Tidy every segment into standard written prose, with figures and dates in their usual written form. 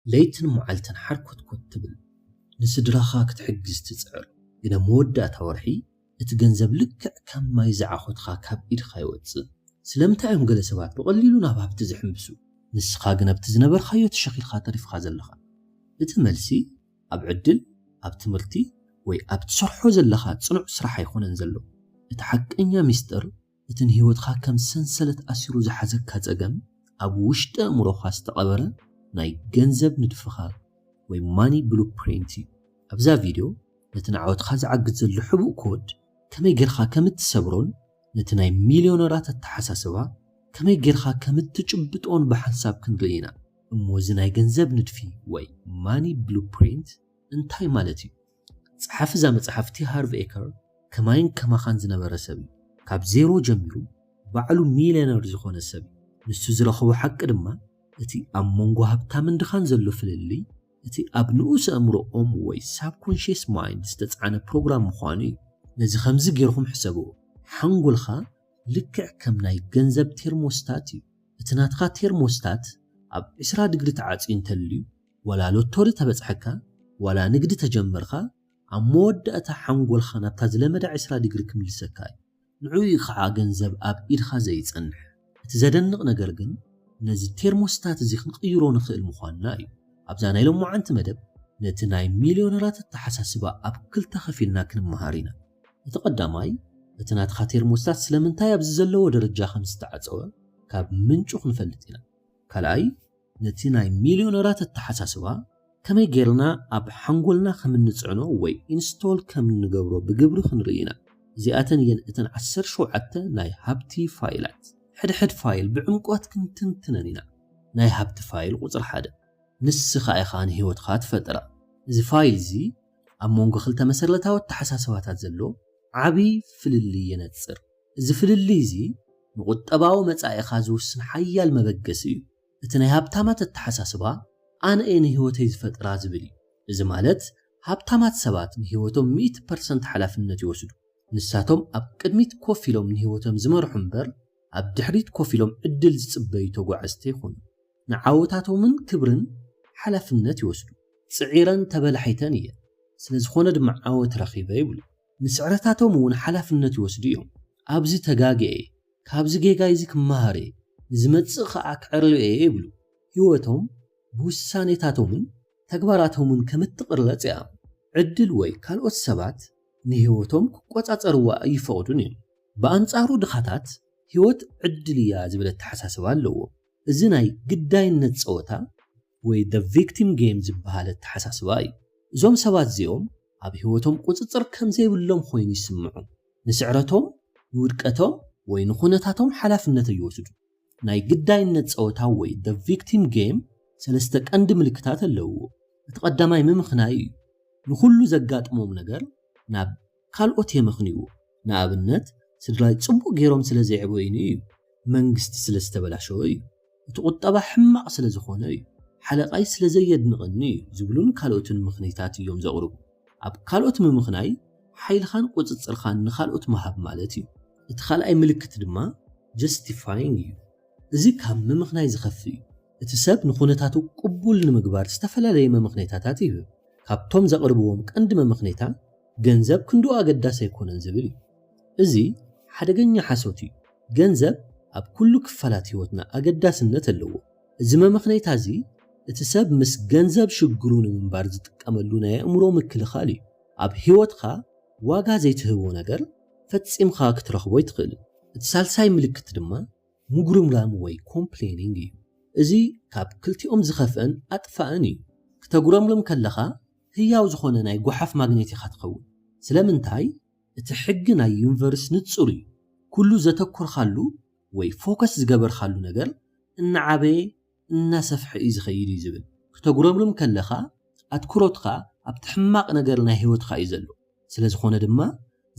ليتن معلتن حركت كتبل نسدرخا كتحجز تسعر إذا مودة ورحي اتجنزب لك كم ما يزعخد خاكب إدخا يوتصل سلمتاهم جلسات بقليلو ناباب تزحمسو نسخا جنب تزنبر خيوت الشخيل خاطر في خازلخا اتملسي أبعدل أبتمرتي وي أبتشرحو زلخا تصنع سرح يخون انزلو اتحق إنيا مستر اتنهيوت خا كم سنسلة أسيرو زحزك كاتقم أبو وشتا مروخا استقبرا ناي جنزب ندفخا وي ماني بلو برينتي أبزا فيديو نتنعود خاز عقد زلو حبو كود كما يجرخا كمتسبرون نتناي مليونيرات التحساسوا كما يجرخا كمتجبطون بحساب كنرينا موزناي جنزب ندفي وي ماني بلو برينت انتاي مالتي صحاف زا مصحفتي هارف ايكر كماين كما خان زنبره سبي كاب زيرو جميرو بعلو مليونير زخونه سبي نسو زرخو حق دما اتي امونغو هبتا من دخان زلو فللي اتي ابنوس امرو ام وي سابكونشيس مايند استصعنا بروجرام مخاني نزي خمز غيرهم حسابو حنقولخا لكع كم ناي جنزب تيرموستاتي اتناتخا تيرموستات اب 20 دغري تعاصين تليو ولا لوتوري تبصحكا ولا نقد تجمرخا امودأتا حنقولخا نابتا زلمدا 20 دغري كملسكاي نعوي خا جنزب اب ايدخا زيصنح تزدنق ነገር ግን ነዚ ቴርሞስታት እዚ ክንቅይሮ ንኽእል ምዃንና እዩ ኣብዛና ኢሎም ሙዓንቲ መደብ ነቲ ናይ ሚልዮነራት ተሓሳስባ ኣብ ክልተ ኸፊልና ክንመሃር ኢና እቲ ቀዳማይ እቲ ናትኻ ቴርሞስታት ስለምንታይ ኣብዚ ዘለዎ ደረጃ ከም ዝተዓፀወ ካብ ምንጩ ክንፈልጥ ኢና ካልኣይ ነቲ ናይ ሚልዮነራት ተሓሳስባ ከመይ ጌርና ኣብ ሓንጎልና ከም ንጽዕኖ ወይ ኢንስቶል ከም ንገብሮ ብግብሪ ክንርኢ ኢና እዚኣተን እየን እተን 17 ናይ ሃብቲ ፋይላት حد فايل بعمقات كنتنتنينا ناي هابت فايل قصر حدا نس خاي خان هيوت خات فترة زي فايل زي امونغو خلتا مسرلتها والتحساسوات زلو عبي فللي ينتصر زي فللي زي نقطباو مصاي خازوسن حيال مبغسيو اتناي هابتامات التحساسبا انا اين هيوتي زفترا زبلي زي مالت هابتامات سبات هيوتهم 100% حلافنت يوسدو نساتهم اب قدميت كوفيلوم هيوتهم زمرحو امبر ኣብ ድሕሪት ኮፊሎም ዕድል ዝጽበዩ ተጓዓዝቲ ይኹኑ ንዓወታቶምን ክብርን ሓላፍነት ይወስዱ ጽዒረን ተበላሒተን እየ ስለዝኾነ ድማ ዓወት ረኺበ ይብሉ ንስዕረታቶም እውን ሓላፍነት ይወስዱ እዮም ኣብዚ ተጋጊኤ ካብዚ ጌጋይ እዚ ክመሃር ንዝመጽእ ኸዓ ክዕርልየ ይብሉ ህይወቶም ብውሳኔታቶምን ተግባራቶምን ከምትቕረጽ እያ ዕድል ወይ ካልኦት ሰባት ንህይወቶም ክቆጻጸርዋ ይፈቕዱን እዮም በአንጻሩ ድኻታት ህይወት ዕድልያ ዝብለት ተሓሳስባ ኣለዎ እዚ ናይ ግዳይነት ጸወታ ወይ the victim game ዝበሃል ተሓሳስባ እዩ እዞም ሰባት እዚኦም ኣብ ህይወቶም ቁጽጽር ከም ዘይብሎም ኮይኑ ይስምዑ ንስዕረቶም ንውድቀቶም ወይ ንኹነታቶም ሓላፍነት ይወስዱ ናይ ግዳይነት ጸወታ ወይ the victim game ሰለስተ ቀንዲ ምልክታት ኣለዎ እቲ ቀዳማይ ምምኽናይ እዩ ንኹሉ ዘጋጥሞም ነገር ናብ ካልኦት የምኽንይዎ ንኣብነት ስድራይ ጽቡቕ ጌሮም ስለ ዘይዕበይኑ እዩ መንግስቲ ስለ ዝተበላሸወ እዩ እቲ ቁጠባ ሕማቕ ስለ ዝኾነ እዩ ሓለቓይ ስለ ዘየድንቕኒ እዩ ዝብሉን ካልኦትን ምኽንያታት እዮም ዘቕርቡ ኣብ ካልኦት ምምኽናይ ሓይልኻን ቁጽጽርኻን ንኻልኦት መሃብ ማለት እዩ እቲ ካልኣይ ምልክት ድማ justifying እዩ እዚ ካብ ምምኽናይ ዝኸፍ እዩ እቲ ሰብ ንኹነታቱ ቅቡል ንምግባር ዝተፈላለየ ምምኽንያታት ይህብ ካብቶም ዘቕርብዎም ቀንዲ ምምኽንያታት ገንዘብ ክንዱ ኣገዳሲ ኣይኮነን ዝብል እዩ እዚ ሓደገኛ ሓሶት እዩ ገንዘብ ኣብ ኩሉ ክፋላት ህይወትና ኣገዳስነት ኣለዎ እዚ ምምኽንያት እዚ እቲ ሰብ ምስ ገንዘብ ሽግሩ ንምንባር ዝጥቀመሉ ናይ ኣእምሮ ምክልኻል እዩ ኣብ ህይወትካ ዋጋ ዘይትህቦ ነገር ፈጺምካ ክትረኽቦ ይትኽእል እቲ ሳልሳይ ምልክት ድማ ሙጉርምላም ወይ ኮምፕሌኒንግ እዩ እዚ ካብ ክልቲኦም ዝኸፍአን ኣጥፋእን እዩ ክተጉረምሎም ከለኻ ህያው ዝኾነ ናይ ጓሓፍ ማግኔት ኢኻ ትኸውን ስለምንታይ እቲ ሕጊ ናይ ዩኒቨርስ ንጹር እዩ ኩሉ ዘተኮርኻሉ ወይ ፎከስ ዝገበርኻሉ ነገር እናዓበየ እናሰፍሐ እዩ ዝኸይድ እዩ ዝብል ክተጉረምሎም ከለኻ ኣትኩሮትካ ኣብቲ ሕማቕ ነገር ናይ ህይወትካ እዩ ዘሎ ስለዝኾነ ድማ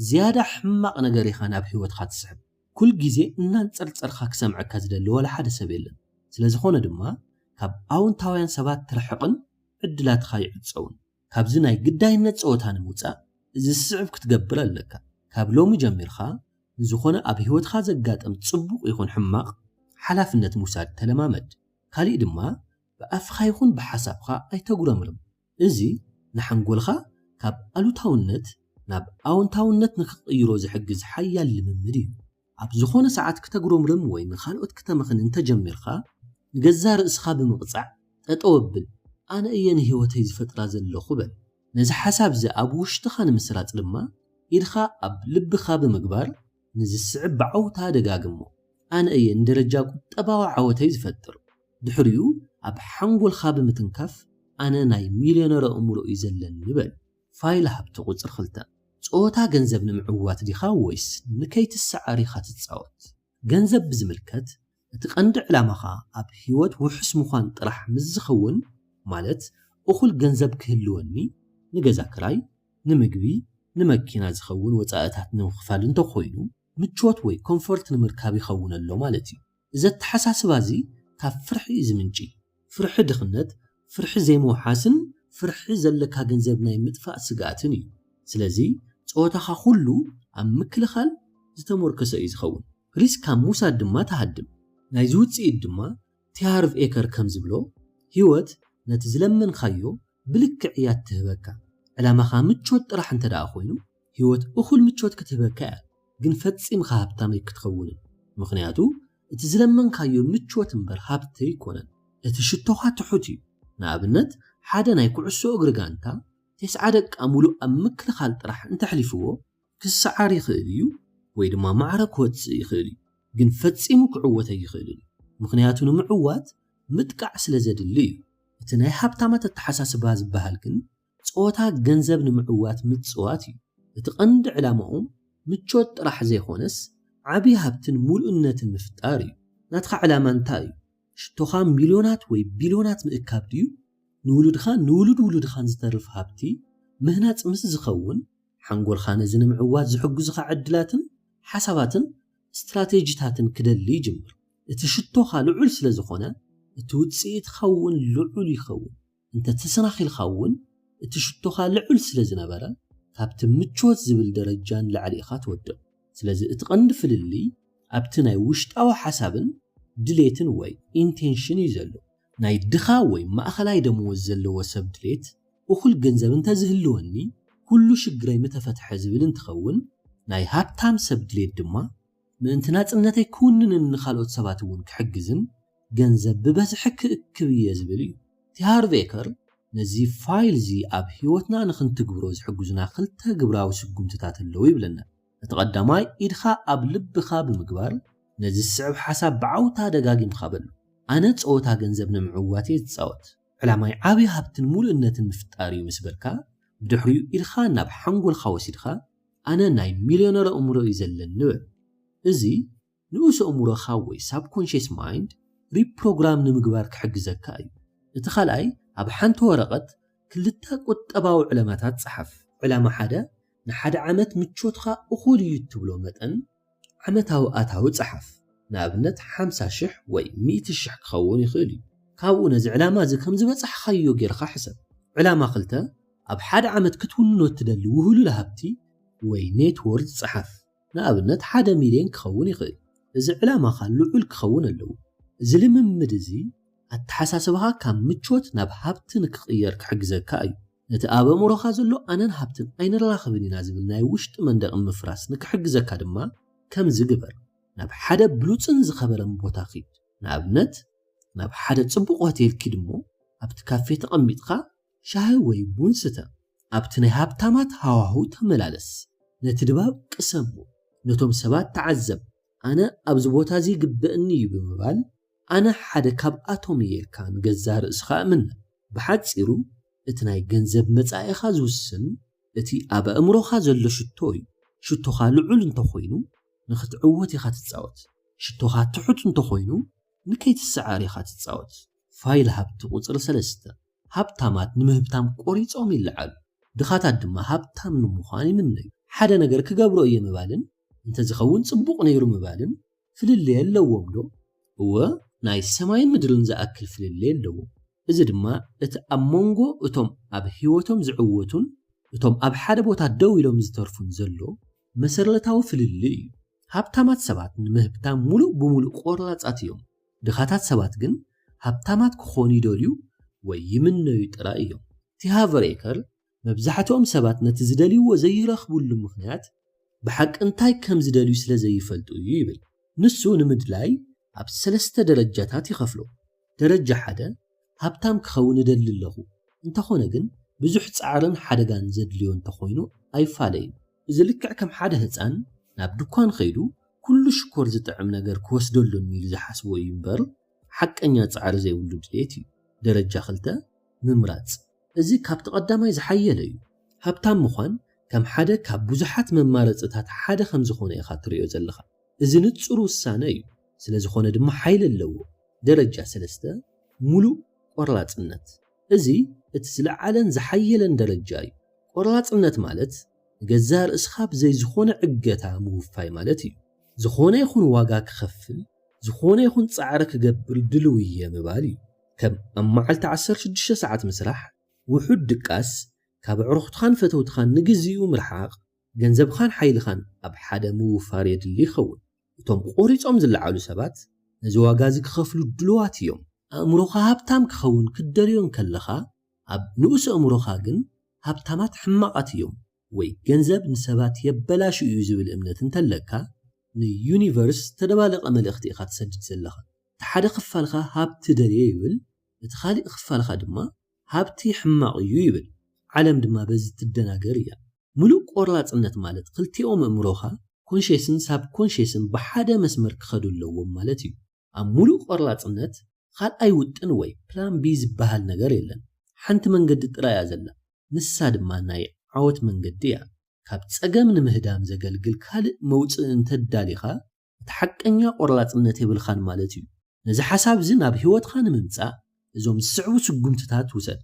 ዝያዳ ሕማቕ ነገር ኢኻ ናብ ህይወትካ ትስሕብ ኩል ግዜ እናንጸርጸርካ ክሰምዐካ ዝደሊ ወላ ሓደ ሰብ የለን ስለዝኾነ ድማ ካብ ኣውንታውያን ሰባት ትርሕቕን ዕድላትካ ይዕፀውን ካብዚ ናይ ግዳይነት ጸወታ ንምውፃእ እዚ ስዕብ ክትገብር ኣለካ ካብ ሎሚ ጀሚርካ ንዝኾነ ኣብ ህይወትካ ዘጋጠም ጽቡቕ ይኹን ሕማቕ ሓላፍነት ምውሳድ ተለማመድ ካልእ ድማ بأفخا يخون بحسابخا أي تقرمرم إزي نحنقولخا كاب ألوتاونت ناب أونتاونت نخيرو زحجز حيا لممريو أبزخون ساعات كتقرمرم وين خالقت كتمخن انت جميرخا نجزار إسخاب مقطع أتوبل أنا إيان هيوتي زفترا زلو خبل نزي حساب زي أبوش تخان مسرات لما إدخا أب لبخا بمقبار نزي السعب عوتا دقاقمو أنا إيان درجاكو تباو عوتي زفتر دحريو أب حنقول خاب متنكف أنا ناي مليونير أمرو إزلن نبل فايل هبتو قصر خلتا صوتا جنزب نمعوات دي خاويس نكيت السعاري خاتت صوت جنزب بزملكت تقند علامها أب هيوت وحس مخان طرح مزخون مالت أخل جنزب كهلوني نجزا كراي نمجبي نمكينا زخون وتأتات نمخفال انتو خوينو متشوت وي كومفورت نمركابي خون اللو مالتي إذا تحساس بازي كاب فرحي إزمنجي فرح دخنت فرح زي موحاسن فرح زلكا جنزب ناي مدفع سقاتني سلازي صوتها خلو أم مكلخال زتمركز إزخون ريسكا موسى دما تهدم نايزوت سيد دما تيعرف إيكر كم زبلو هيوت نتزلمن خيو بلك عيات تهبكا على ما خامتشوت راح انت دا أخوينو هيوت أخل متشوت كتهبكا قن فتسي مخابتامي كتخونن مخنياتو تزلمن خيو متشوت مبر هابتي يكونن اتشتوها تحوتي نابنت حادا نايكو عسو أغرقانتا تسعادك أمولو أمك لخالت راح انت حليفوه كالسعار يخيليو ويدما معرك واتس يخيلي قن فتسي مكعوة يخيلي مخنياتو نمعوات متقع سلزد الليو اتناي حابتاما تتحساس باز بهالكن صوتا جنزب نمعوات متصواتي اتقند علامهم متشوت راح زي خونس عبي هابتن مولئنة مفتاري ناتخا علامان تاي شتوخا مليونات وي بليونات مئكاب ديو نولد خان زترف هابتي مهنات مس زخون حنقول خان زنمعوات زحقزخا عدلاتن حساباتن استراتيجيتاتن كدلي جمر اتشتوخا لعول سلازخونا اتوتسيت خون لعول يخون انت تسناخي الخون اتشتوخا لعول سلازنبرا كابت متشوت زبل درجان لعليخا تودو سلازي اتقندف للي ابتناي وشتاو حسابن دليتن وي intention يزلو ناي دخا وي ما أخلاي دمو الزلو وسب دليت وخل جنزب انت زهلوهني كل شجري متفتح زبل انتخون ناي هابتام سب دليت دما من انتنات انتي كونن النخالوت سباتون كحجزن جنزب ببزحك كبية زبليو تهار ذيكر نزي فايل زي اب هيوتنا نخن تقبروز حجزنا خلتا قبراو سقوم تتاتلو يبلنا اتقدماي إدخا اب لبخا بمقبار نزي السعب حساب بعوتا دقاقي مخابل أنا تصوتا جنزب نمعواتي تصوت علاماي عابي هابتن مولئنة مفتاري مسبركا بدحريو إدخان ناب حنقول خواسي دخا أنا ناي مليونير أمرو يزلن نوع إزي نوس أمرو خاوي subconscious mind ريبروغرام نمقبار كحقزك أي اتخالاي أب حانت ورقت كلتا قطباو علاماتات صحف علامة حدا نحد عمت متشوتخا أخولي يتبلو متن عمتاو آتاو تصحف نابنت 50 وي 100 شح كخون يخيلي كاو نز علامة زي كم زبصح خيو غيرخا حسب علامة قلتا أب حد عمت كتون نوتدل وهلو لهبتي وي نيتورد صحف نابنت 1 مليون كخون يخيلي إذا علامة خلو عل كخون اللو إذا لممدزي التحساسبها كان متشوت ناب هابتن كغير كحجزك أي نتآبا مروخا زلو أنا هابتن أين رلاخبني نازل ناي وشت من دق مفراس نكحجزك دما كم زقبر ناب حدا بلوتن زخبر مبوتاخيد نابنت ناب حدا تصبق هوتيل كدمو أبت كافي تقميتخا شاي وي بونستا أبتني هابتامات هاوهو تملالس نتدباب قسمو نتوم سبات تعذب أنا أبزبوتازي قبئني بمبال أنا حدا كاب أتوميل كان جزار إسخاء منه بحد سيرو اتناي جنزب متعيخا زوسن اتي أبا أمروخا زلو شتوخا لعول انتخوينو نخت عوتي خاتتصاوت شتوخا تحوت انتخوينو نكيت السعاري خاتتصاوت فايل هابت قصر 3 هابتامات نمهبتام قريصوم يلعل دخاتات دما هابتام نمخاني مني حدا نجر كغبرو يمبالن انت زخون صبوق نيرو مبالن فللي اللومدو هو ناي سماين مدرن زاكل فللي اللو إذا دما اتأمونغو اتوم اب هيوتهم زعوتون اتوم اب حدا بوتا دو يلوم زترفون زلو مسرلتاو فللي هابتامات سبات نمهبتام مولو بمولو قورلاصات يوم دخاتات سبات جن ሃብታማት ክኾኑ ይደልዩ ወይ ይምነዩ ጥራይ እዮም እቲ ሃቨሬከር መብዛሕትኦም ሰባት ነቲ ዝደልይዎ ዘይረኽቡሉ ምኽንያት ብሓቂ እንታይ ከም ዝደልዩ ስለ ዘይፈልጡ እዩ ይብል ንሱ ንምድላይ ኣብ 3 ደረጃታት ይኸፍሎ ደረጃ 1 ሃብታም ክኸውን ይደሊ ኣለኹ እንተኾነ ግን ብዙሕ ጻዕርን ሓደጋን ዘድልዮ እንተኾይኑ ኣይፋለይን እዚ ልክዕ ከም ሓደ ህፃን ናብ ድኳን ኸይዱ ኩሉ ሽኮር ዝጥዕም ነገር ክወስደሉን ኢሉ ዝሓስቦ እዩ እምበር ሓቀኛ ጻዕሪ ዘይብሉ ድሌት እዩ ደረጃ 2 ምምራጽ እዚ ካብቲ ቀዳማይ ዝሓየለ እዩ ሃብታም ምዃን ከም ሓደ ካብ ብዙሓት መማረጽታት ሓደ ከም ዝኾነ ኢኻ ትሪኦ ዘለኻ እዚ ንጹር ውሳነ እዩ ስለ ዝኾነ ድማ ሓይሊ ኣለዎ ደረጃ 3 ሙሉእ ቆራጽነት እዚ እቲ ዝለዓለን ዝሓየለን ደረጃ እዩ ቆራጽነት ማለት ገዛ ርእስኻ ብዘይ ዝኾነ ዕገታ ምውፋይ ማለት እዩ ዝኾነ ይኹን ዋጋ ክኸፍል ዝኾነ ይኹን ጻዕሪ ክገብር ድልው እየ ምባል እዩ ከም ኣብ መዓልቲ 16 ሰዓት ምስራሕ ውሑድ ድቃስ ካብ ዕሩኽትኻን ፈተውትኻን ንግዚኡ ምርሓቕ ገንዘብኻን ሓይልኻን ኣብ ሓደ ምውፋር የድሊ ይኸውን እቶም ቆሪጾም ዝለዓሉ ሰባት ነዚ ዋጋ እዚ ክኸፍሉ ድልዋት እዮም ኣእምሮኻ ሃብታም ክኸውን ክደልዮን ከለኻ ኣብ ንኡስ ኣእምሮኻ ግን ሃብታማት ሕማቓት እዮም ወይ ገንዘብ ንሰባት የበላሽ እዩ ዝብል እምነት እንተለካ ንዩኒቨርስ ተደባለቐ መልእኽቲ ኢኻ ትሰድድ ዘለኻ እቲ ሓደ ክፋልኻ ሃብቲ ደልየ ይብል እቲ ካልእ ክፋልኻ ድማ ሃብቲ ሕማቕ እዩ ይብል ዓለም ድማ በዚ ትደናገር እያ ሙሉእ ቆራጽነት ማለት ክልቲኦም እምሮኻ ኮንሽስን ሳብ ኮንሽስን ብሓደ መስመር ክኸዱ ኣለዎም ማለት እዩ ኣብ ሙሉእ ቆራጽነት ካልኣይ ውጥን ወይ ፕላን ቢ ዝበሃል ነገር የለን ሓንቲ መንገዲ ጥራይ እያ ዘላ ንሳ ድማ ናይ ዓወት መንገዲ እያ ካብ ጸገም ንምህዳም ዘገልግል ካልእ መውፅእ እንተዳሊኻ እቲ ሓቀኛ ቆራጽነት የብልኻን ማለት እዩ ነዚ ሓሳብ እዚ ናብ ህይወትኻ ንምምጻእ እዞም ዝስዕቡ ስጉምትታት ውሰድ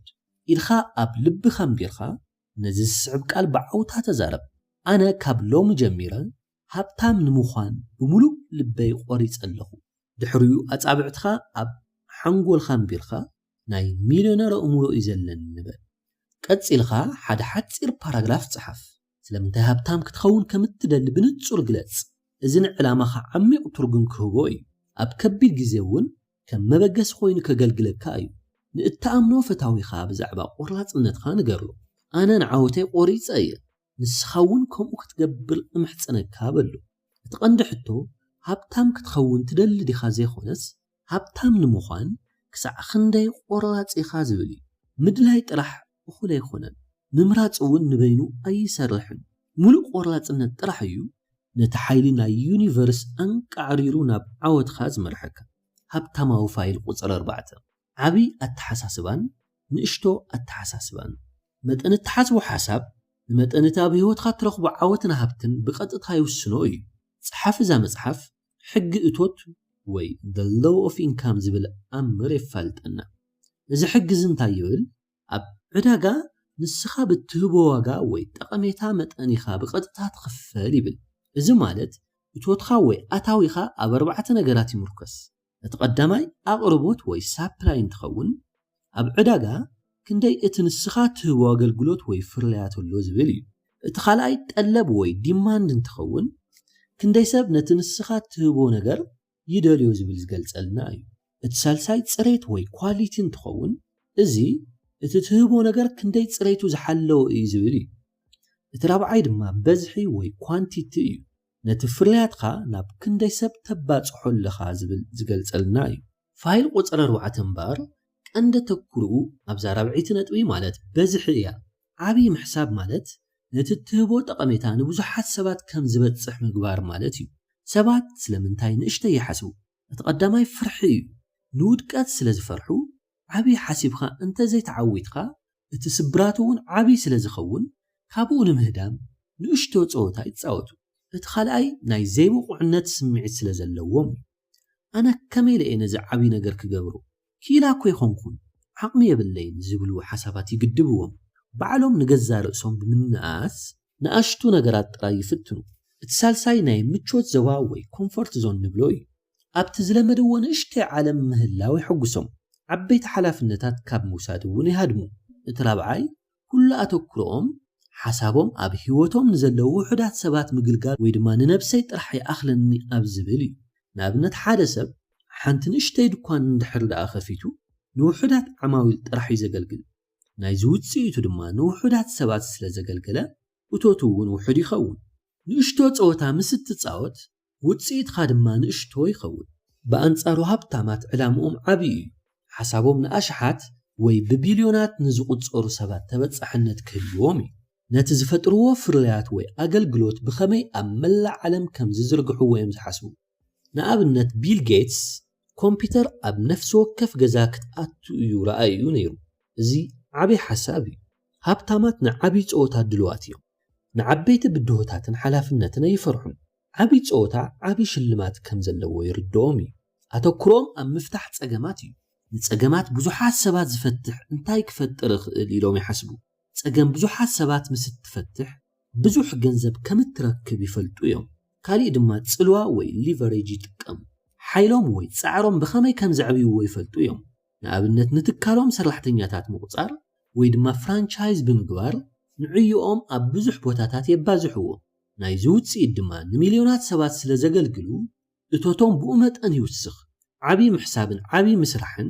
ኢልኻ ኣብ ልብኻ እምቢርኻ ነዚ ዝስዕብ ቃል ብዓውታ ተዛረብ ኣነ ካብ ሎሚ ጀሚረ ሃብታም ንምዃን ብምሉእ ልበይ ቆሪጸ ኣለኹ ድሕሪኡ ኣጻብዕትኻ ኣብ ሓንጎልኻ እምቢርካ ናይ ሚልዮነር እምሮ እዩ ዘለኒ ንበል ቀፂልኻ ሓደ ሓፂር ፓራግራፍ ጽሓፍ ስለምንታይ ሃብታም ክትኸውን ከም እትደሊ ብንጹር ግለጽ እዚ ንዕላማኻ ዓሚቕ ትርጉም ክህቦ እዩ ኣብ ከቢድ ግዜ እውን ከም መበገስ ኮይኑ ከገልግለካ እዩ ንእተኣምኖ ፈታዊኻ ብዛዕባ ቆራጽነትኻ ንገርሎ ኣነ ንዓወተይ ቆሪጸ እየ ንስኻ እውን ከምኡ ክትገብር እምሕፀነካ በሎ እቲ ቀንዲ ሕቶ ሃብታም ክትኸውን ትደሊ ዲኻ ዘይኾነስ ሃብታም ንምዃን ክሳዕ ክንደይ ቆራጽ ኢኻ ዝብል እዩ ምድላይ ጥራሕ እኹል ኣይኮነን ምምራጽ እውን ንበይኑ ኣይሰርሕን ሙሉእ ቆራጽነት ጥራሕ እዩ ነቲ ሓይሊ ናይ ዩኒቨርስ አንቃዕሪሩ ናብ ዓወትኻ ዝመርሐካ ሃብታማዊ ፋይል ቁፅር 4 ዓብይ ኣተሓሳስባን ንእሽቶ ኣተሓሳስባን መጠን እትሓስቦ ሓሳብ ንመጠን እቲ ኣብ ህይወትካ ትረኽቦ ዓወትን ሃብትን ብቐጥታ ይውስኖ እዩ ጽሓፍ እዛ መጽሓፍ ሕጊ እቶት ወይ the law of income ዝብል ኣምር የፋልጠና እዚ ሕጊ እንታይ ይብል ኣብ ዕዳጋ ንስኻ ብትህቦ ዋጋ ወይ ጠቐሜታ መጠን ኢኻ ብቐጥታ ትኽፈል ይብል እዚ ማለት እቶትካ ወይ ኣታዊኻ ኣብ 4 ነገራት ይምርከስ እቲ ቀዳማይ ኣቕርቦት ወይ ሳፕላይ እንትኸውን ኣብ ዕዳጋ ክንደይ እቲ ንስኻ ትህቦ ኣገልግሎት ወይ ፍርያት ኣሎ ዝብል እዩ እቲ ካልኣይ ጠለብ ወይ ዲማንድ እንትኸውን ክንደይ ሰብ ነቲ ንስኻ ትህቦ ነገር ይደልዮ ዝብል ዝገልጸልና እዩ እቲ ሳልሳይ ጽሬት ወይ ኳሊቲ እንትኸውን እዚ እቲ ትህቦ ነገር ክንደይ ጽሬቱ ዝሓለወ እዩ ዝብል እዩ እቲ ራብዓይ ድማ በዝሒ ወይ ኳንቲቲ እዩ ነቲ ፍርያትካ ናብ ክንደይ ሰብ ተባጽሖ ኣለኻ ዝብል ዝገልጸልና እዩ ፋይል ቁፅር 4 እምበር ቀንዲ ተኩርኡ ኣብዛ 4ይቲ ነጥቢ ማለት በዝሒ እያ ዓብይ ምሕሳብ ማለት ነቲ ትህቦ ጠቐሜታ ንብዙሓት ሰባት ከም ዝበጽሕ ምግባር ማለት እዩ ሰባት ስለምንታይ ንእሽተይ ይሓስቡ እቲ ቀዳማይ ፍርሒ እዩ ንውድቀት ስለ ዝፈርሑ ዓብይ ሓሲብካ እንተዘይተዓዊትካ እቲ ስብራት እውን ዓብይ ስለ ዝኸውን ካብኡ ንምህዳም ንእሽቶ ጸወታ ይጻወቱ እቲ ካልኣይ ናይ ዘይብቑዕነት ስምዒት ስለ ዘለዎም ኣነ ከመይ ለየ ነዚ ዓብይ ነገር ክገብሩ ኪላ እኮ ይኾንኩን ዓቕሚ የብለይን ዝብሉ ሓሳባት ይግድብዎም ባዕሎም ንገዛ ርእሶም ብምንኣስ ንኣሽቱ ነገራት ጥራይ ይፍትኑ እቲ ሳልሳይ ናይ ምቾት ዘዋ ወይ ኮምፎርት ዞን ንብሎ እዩ ኣብቲ ዝለመድዎ ንእሽተይ ዓለም ምህላው ይሕጉሶም ዓበይቲ ሓላፍነታት ካብ ምውሳድ እውን ይሃድሙ እቲ ራብዓይ ኩሉ ኣተኩሮኦም ሓሳቦም ኣብ ህይወቶም ንዘለዉ ውሑዳት ሰባት ምግልጋል ወይ ድማ ንነብሰይ ጥራሕ ይኣኽለኒ ኣብ ዝብል እዩ ንኣብነት ሓደ ሰብ ሓንቲ ንእሽተይ ድኳን እንድሕር ደኣ ኸፊቱ ንውሑዳት ዓማዊል ጥራሕ እዩ ዘገልግል ናይዚ ውፅኢቱ ድማ ንውሑዳት ሰባት ስለ ዘገልገለ እቶቱ እውን ውሑድ ይኸውን ንእሽቶ ፀወታ ምስ እትፃወት ውፅኢትኻ ድማ ንእሽቶ ይኸውን ብኣንጻሩ ሃብታማት ዕላምኦም ዓብዪ እዩ ሓሳቦም ንኣሽሓት ወይ ብቢልዮናት ንዝቁፀሩ ሰባት ተበፃሕነት ክህልዎም እዩ ነቲ ዝፈጥርዎ ፍርያት ወይ ኣገልግሎት ብኸመይ ኣብ መላእ ዓለም ከም ዝዝርግሕዎ እዮም ዝሓስቡ ንኣብነት ቢል ጌትስ ኮምፒተር ኣብ ነፍሲ ወከፍ ገዛ ክትኣቱ እዩ ረኣዩ ነይሩ እዚ ዓብይ ሓሳብ እዩ ሃብታማት ንዓብይ ፀወታ ድልዋት እዮም ንዓበይቲ ብድሆታትን ሓላፍነትን ኣይፈርሑን ዓብይ ፀወታ ዓብይ ሽልማት ከም ዘለዎ ይርድኦም እዩ ኣተኩሮም ኣብ ምፍታሕ ፀገማት እዩ ንፀገማት ብዙሓት ሰባት ዝፈትሕ እንታይ ክፈጥር ይኽእል ኢሎም ይሓስቡ ፀገም ብዙሓት ሰባት ምስ እትፈትሕ ብዙሕ ገንዘብ ከም እትረክብ ይፈልጡ እዮም ካልእ ድማ ጽልዋ ወይ ሊቨሬጅ ይጥቀሙ ሓይሎም ወይ ጻዕሮም ብኸመይ ከም ዘዕብይዎ ይፈልጡ እዮም ንኣብነት ንትካሎም ሰራሕተኛታት ምቁፃር ወይ ድማ ፍራንቻይዝ ብምግባር ንዕዮኦም ኣብ ብዙሕ ቦታታት የባዝሕዎ ናይዚ ውፅኢት ድማ ንሚልዮናት ሰባት ስለ ዘገልግሉ እቶቶም ብኡ መጠን ይውስኽ ዓብይ ምሕሳብን ዓብይ ምስራሕን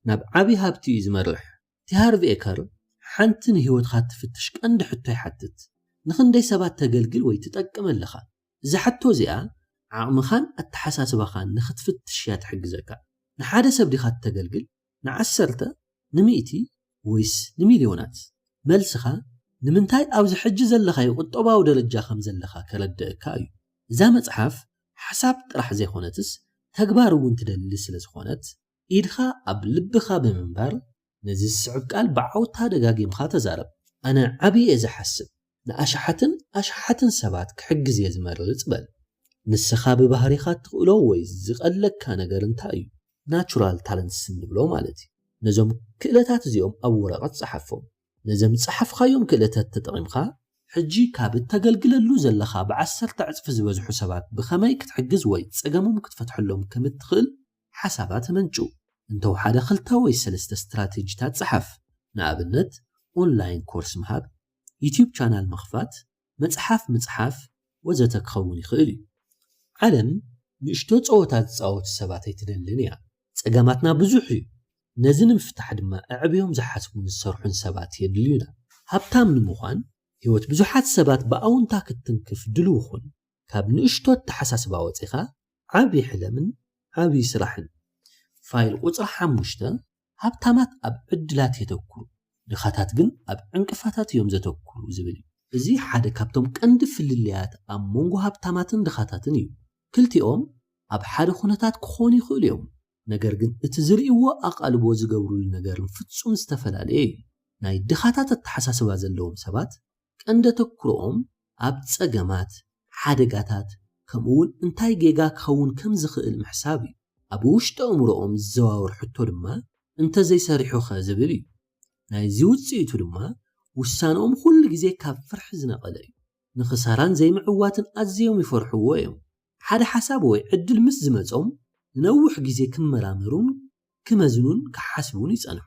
ናብ ዓብይ ሃብቲ እዩ ዝመርሕ ቲሃርቪ ኤከር ሓንቲ ንህይወትካ ትፍትሽ ቀንዲ ሕቶ ይሓትት ንኽንደይ ሰባት ተገልግል ወይ ትጠቅም ኣለኻ እዚ ሕቶ እዚኣ ዓቕምኻን ኣተሓሳስባኻን ንኽትፍትሽ እያ ትሕግዘካ ንሓደ ሰብ ዲኻ ተገልግል ንዓሰርተ ንምእቲ ወይስ ንሚልዮናት መልስኻ ንምንታይ ኣብዚ ሕጂ ዘለኻዮ ቁጠባዊ ደረጃ ከም ዘለኻ ከረድአካ እዩ እዛ መፅሓፍ ሓሳብ ጥራሕ ዘይኮነትስ ተግባር እውን ትደሊ ስለ ዝኾነት ኢድኻ ኣብ ልብኻ ብምንባር ነዚ ዝስዕብ ቃል ብዓውታ ደጋጊምካ ተዛረብ ኣነ ዓብይ እየ ዝሓስብ ንኣሽሓትን ሰባት ክሕግዝ እየ ዝመርፅ በል ንስኻ ብባህሪኻ ትኽእሎ ወይ ዝቐለካ ነገር እንታይ እዩ ናቹራል ታለንትስ እንብሎ ማለት እዩ ነዞም ክእለታት እዚኦም ኣብ ወረቐት ፀሓፎም ነዞም ፀሓፍካዮም ክእለታት ተጠቒምካ ሕጂ ካብ እተገልግለሉ ዘለኻ ብ10 ዕፅፊ ዝበዝሑ ሰባት ብኸመይ ክትሕግዝ ወይ ፀገሞም ክትፈትሐሎም ከም እትኽእል ሓሳባት መንጩ እንተው ሓደ 2 ወይ 3 ስትራቴጂታት ፀሓፍ ንኣብነት ኦንላይን ኮርስ ምሃብ ዩቲዩብ ቻናል መኽፋት መፅሓፍ ምፅሓፍ ወዘተ ክኸውን ይኽእል እዩ ዓለም ንእሽቶ ፀወታት ዝፃወቱ ሰባት ኣይትደልን እያ ፀገማትና ብዙሕ እዩ ነዚ ንምፍታሕ ድማ ኣዕብዮም ዝሓስቡን ዝሰርሑን ሰባት የድልዩና ሃብታም ንምዃን ህይወት ብዙሓት ሰባት ብኣውንታ ክትንክፍ ድልው ኹን ካብ ንእሽቶ ተሓሳስባ ወፂኻ ዓብይ ሕለምን ዓብይ ስራሕን ፋይል ቁፅሪ 5 ሃብታማት ኣብ ዕድላት የተኩሩ ድኻታት ግን ኣብ ዕንቅፋታት እዮም ዘተኩሩ ዝብል እዚ ሓደ ካብቶም ቀንዲ ፍልልያት ኣብ መንጎ ሃብታማትን ድኻታትን እዩ ክልቲኦም ኣብ ሓደ ኩነታት ክኾኑ ይኽእሉ እዮም ነገር ግን እቲ ዝርእይዎ ኣቓልቦ ዝገብሩሉ ነገርን ፍጹም ዝተፈላለየ እዩ ናይ ድኻታት ኣተሓሳስባ ዘለዎም ሰባት ቀንዲ ተኩሮኦም ኣብ ፀገማት ሓደጋታት ከምኡውን እንታይ ጌጋ ክኸውን ከም ዝኽእል ምሕሳብ እዩ ኣብ ውሽጢ ኣእምሮኦም ዝዘዋወር ሕቶ ድማ እንተዘይሰሪሑኸ ዝብል እዩ ናይዚ ውፅኢቱ ድማ ውሳነኦም ኩሉ ግዜ ካብ ፍርሒ ዝነቐለ እዩ ንኽሳራን ዘይምዕዋትን ኣዝዮም ይፈርሕዎ እዮም ሓደ ሓሳብ ወይ ዕድል ምስ ዝመፆም ንነዊሕ ግዜ ክመራመሩን ክመዝኑን ክሓስቡን ይጸንሑ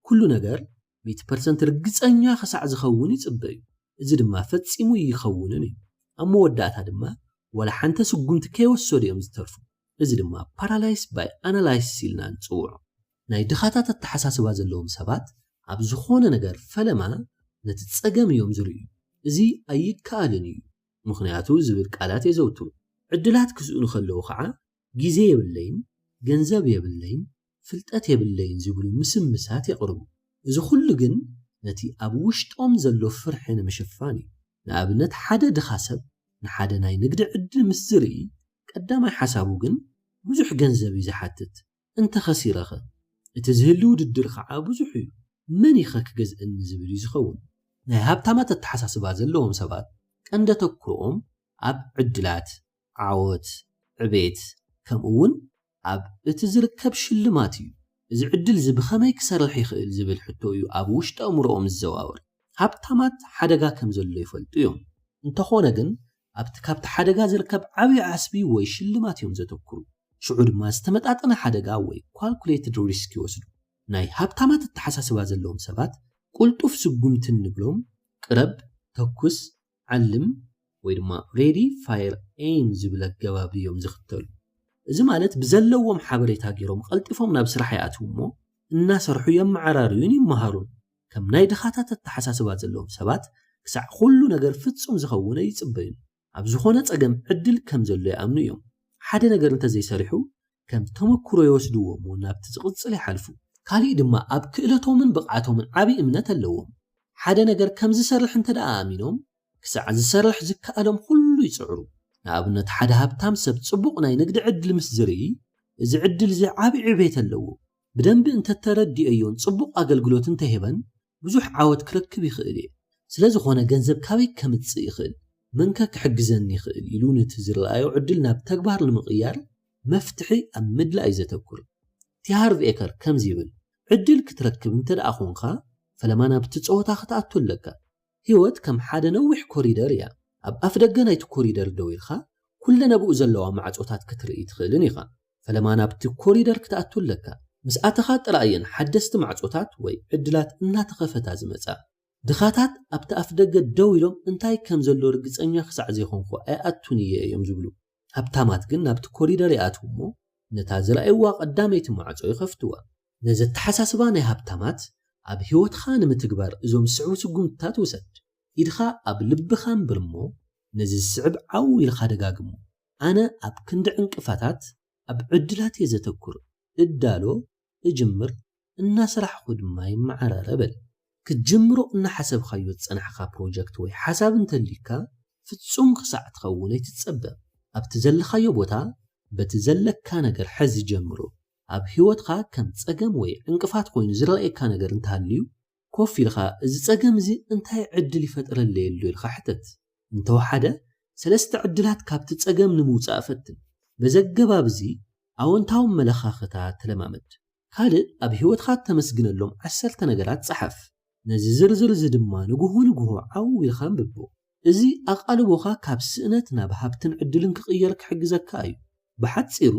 ኩሉ ነገር 100% ርግፀኛ ክሳዕ ዝኸውን ይጽበ እዩ እዚ ድማ ፈጺሙ ይኸውንን እዩ ኣብ መወዳእታ ድማ ወላ ሓንተ ስጉምቲ ከይወሰዱ እዮም ዝተርፉ እዚ ድማ ፓራላይስ ባይ ኣናላይስ ኢልና ንፅውዖ ናይ ድኻታት ኣተሓሳስባ ዘለዎም ሰባት ኣብ ዝኾነ ነገር ፈለማ ነቲ ፀገም እዮም ዝርእዩ እዚ ኣይከኣልን እዩ ምክንያቱ ዝብል ቃላት የዘውትሩ ዕድላት ክስኡኑ ከለዉ ከዓ ግዜ የብለይን ገንዘብ የብለይን ፍልጠት የብለይን ዝብሉ ምስምሳት የቕርቡ እዚ ኩሉ ግን ነቲ ኣብ ውሽጦም ዘሎ ፍርሒ ንምሽፋን እዩ ንኣብነት ሓደ ድኻ ሰብ ንሓደ ናይ ንግዲ ዕድል ምስ ዝርኢ ቀዳማይ ሓሳቡ ግን ብዙሕ ገንዘብ እዩ ዝሓትት እንተኸሲረኸ እቲ ዝህሉ ውድድር ከዓ ብዙሕ እዩ መን ኢኸ ክገዝእኒ ዝብል እዩ ዝኸውን ናይ ሃብታማት ኣተሓሳስባ ዘለዎም ሰባት ቀንዲ ተኩሮኦም ኣብ ዕድላት ዓወት ዕቤት ከምኡውን ኣብ እቲ ዝርከብ ሽልማት እዩ እዚ ዕድል እዚ ብኸመይ ክሰርሕ ይኽእል ዝብል ሕቶ እዩ ኣብ ውሽጢ ኣእምሮኦም ዝዘዋወር ሃብታማት ሓደጋ ከም ዘሎ ይፈልጡ እዮም እንተኾነ ግን ኣብቲ ካብቲ ሓደጋ ዝርከብ ዓብዪ ዓስቢ ወይ ሽልማት እዮም ዘተኩሩ ሽዑ ድማ ዝተመጣጠነ ሓደጋ ወይ ኳልኩሌትድ ሪስክ ይወስዱ ናይ ሃብታማት ኣተሓሳስባ ዘለዎም ሰባት ቁልጡፍ ስጉምቲ ንብሎም ቅረብ ተኩስ ዓልም ወይ ድማ ሬዲ ፋየር ኤም ዝብል ኣገባብ እዮም ዝኽተሉ እዚ ማለት ብዘለዎም ሓበሬታ ገይሮም ቀልጢፎም ናብ ስራሕ ይኣትው እሞ እናሰርሑ የመዓራርዩን ይመሃሩን ከም ናይ ድኻታት ኣተሓሳስባ ዘለዎም ሰባት ክሳዕ ኩሉ ነገር ፍጹም ዝኸውን ይጽበዩ ኣብ ዝኾነ ጸገም ዕድል ከም ዘሎ ይኣምኑ እዮም ሓደ ነገር እንተዘይሰሪሑ ከም ተመክሮ ይወስድዎ እሞ ናብቲ ዝቕጽል ይሓልፉ ካልእ ድማ ኣብ ክእለቶምን ብቕዓቶምን ዓቢ እምነት ኣለዎም ሓደ ነገር ከም ዝሰርሕ እንተደኣ ኣሚኖም ክሳዕ ዝሰርሕ ዝከኣሎም ኩሉ ይጽዕሩ ንኣብነት ሓደ ሃብታም ሰብ ጽቡቕ ናይ ንግዲ ዕድል ምስ ዝርኢ እዚ ዕድል እዚ ዓቢ ዕቤት ኣለዎ ብደንቢ እንተተረዲአዮን ጽቡቕ ኣገልግሎት እንተሂበን ብዙሕ ዓወት ክረክብ ይኽእል እየ ስለዝኾነ ገንዘብ ካበይ ከምጽእ ይኽእል መንከ ክሕግዘኒ ይኽእል ኢሉ ነቲ ዝረኣዮ ዕድል ናብ ተግባር ንምቕያር መፍትሒ ኣብ ምድላእ ዘተኩር ቲሃርቭ ኤከር ከምዚ ይብል ዕድል ክትረክብ እንተደኣ ኮንካ ፈለማ ናብቲ ጸወታ ክትኣቱ ኣለካ ህይወት ከም ሓደ ነዊሕ ኮሪደር እያ ኣብ ኣፍ ደገ ናይቲ ኮሪደር ደው ኢልካ ኩለ ነብኡ ዘለዋ ማዕጾታት ክትርኢ ትኽእልን ኢኻ ፈለማ ናብቲ ኮሪደር ክትኣቱ ኣለካ ምስ ኣተኻ ጥራእየን ሓደስቲ ማዕጾታት ወይ ዕድላት እናተኸፈታ ዝመጻ ድኻታት ኣብቲ ኣፍ ደገ ደው ኢሎም እንታይ ከም ዘሎ ርግጸኛ ክሳዕ ዘይኮንኩ ኣይኣቱን እየ እዮም ዝብሉ ሃብታማት ግን ናብቲ ኮሪደር ይኣትው እሞ ነታ ዝረኣይዋ ቀዳመይቲ ማዕጾ ይኸፍትዋ ነዚ ኣተሓሳስባ ናይ ሃብታማት ኣብ ህይወትኻ ንምትግባር እዞም ስዕቡ ስጉምትታት ውሰድ ኢድኻ ኣብ ልብኻ እምበር እሞ ነዚ ዝስዕብ ዓው ኢልኻ ደጋግሞ ኣነ ኣብ ክንዲ ዕንቅፋታት ኣብ ዕድላት እየ ዘተኩር እዳሎ እጅምር እናስራሕኹ ድማ ይመዓራረ በል ክትጅምሮ እናሓሰብካዮ ዝጸናሕካ ፕሮጀክት ወይ ሓሳብ እንተልይካ ፍጹም ክሳዕ ትኸውን ኣይትጸበብ ኣብቲ ዘለኻዮ ቦታ በቲ ዘለካ ነገር ሕዚ ጀምሮ ኣብ ህይወትካ ከም ጸገም ወይ ዕንቅፋት ኮይኑ ዝረኣየካ ነገር እንተሃልዩ ኮፍ ኢልካ እዚ ጸገም እዚ እንታይ ዕድል ይፈጥረለይ ኣሎ ኢልካ ሕተት እንተወሓደ ሰለስተ ዕድላት ካብቲ ጸገም ንምውፃእ ፈትን በዘገባብ እዚ ኣወንታዊ መለኻኽታ ተለማመድ ካልእ ኣብ ህይወትካ ተመስግነሎም 10 ነገራት ጸሓፍ ነዚ ዝርዝር እዚ ድማ ንጉሁ ዓው ኢልካ አንብቦ እዚ ኣቃልቦኻ ካብ ስእነት ናብ ሃብትን ዕድልን ክቕየር ክሕግዘካ እዩ ብሓጺሩ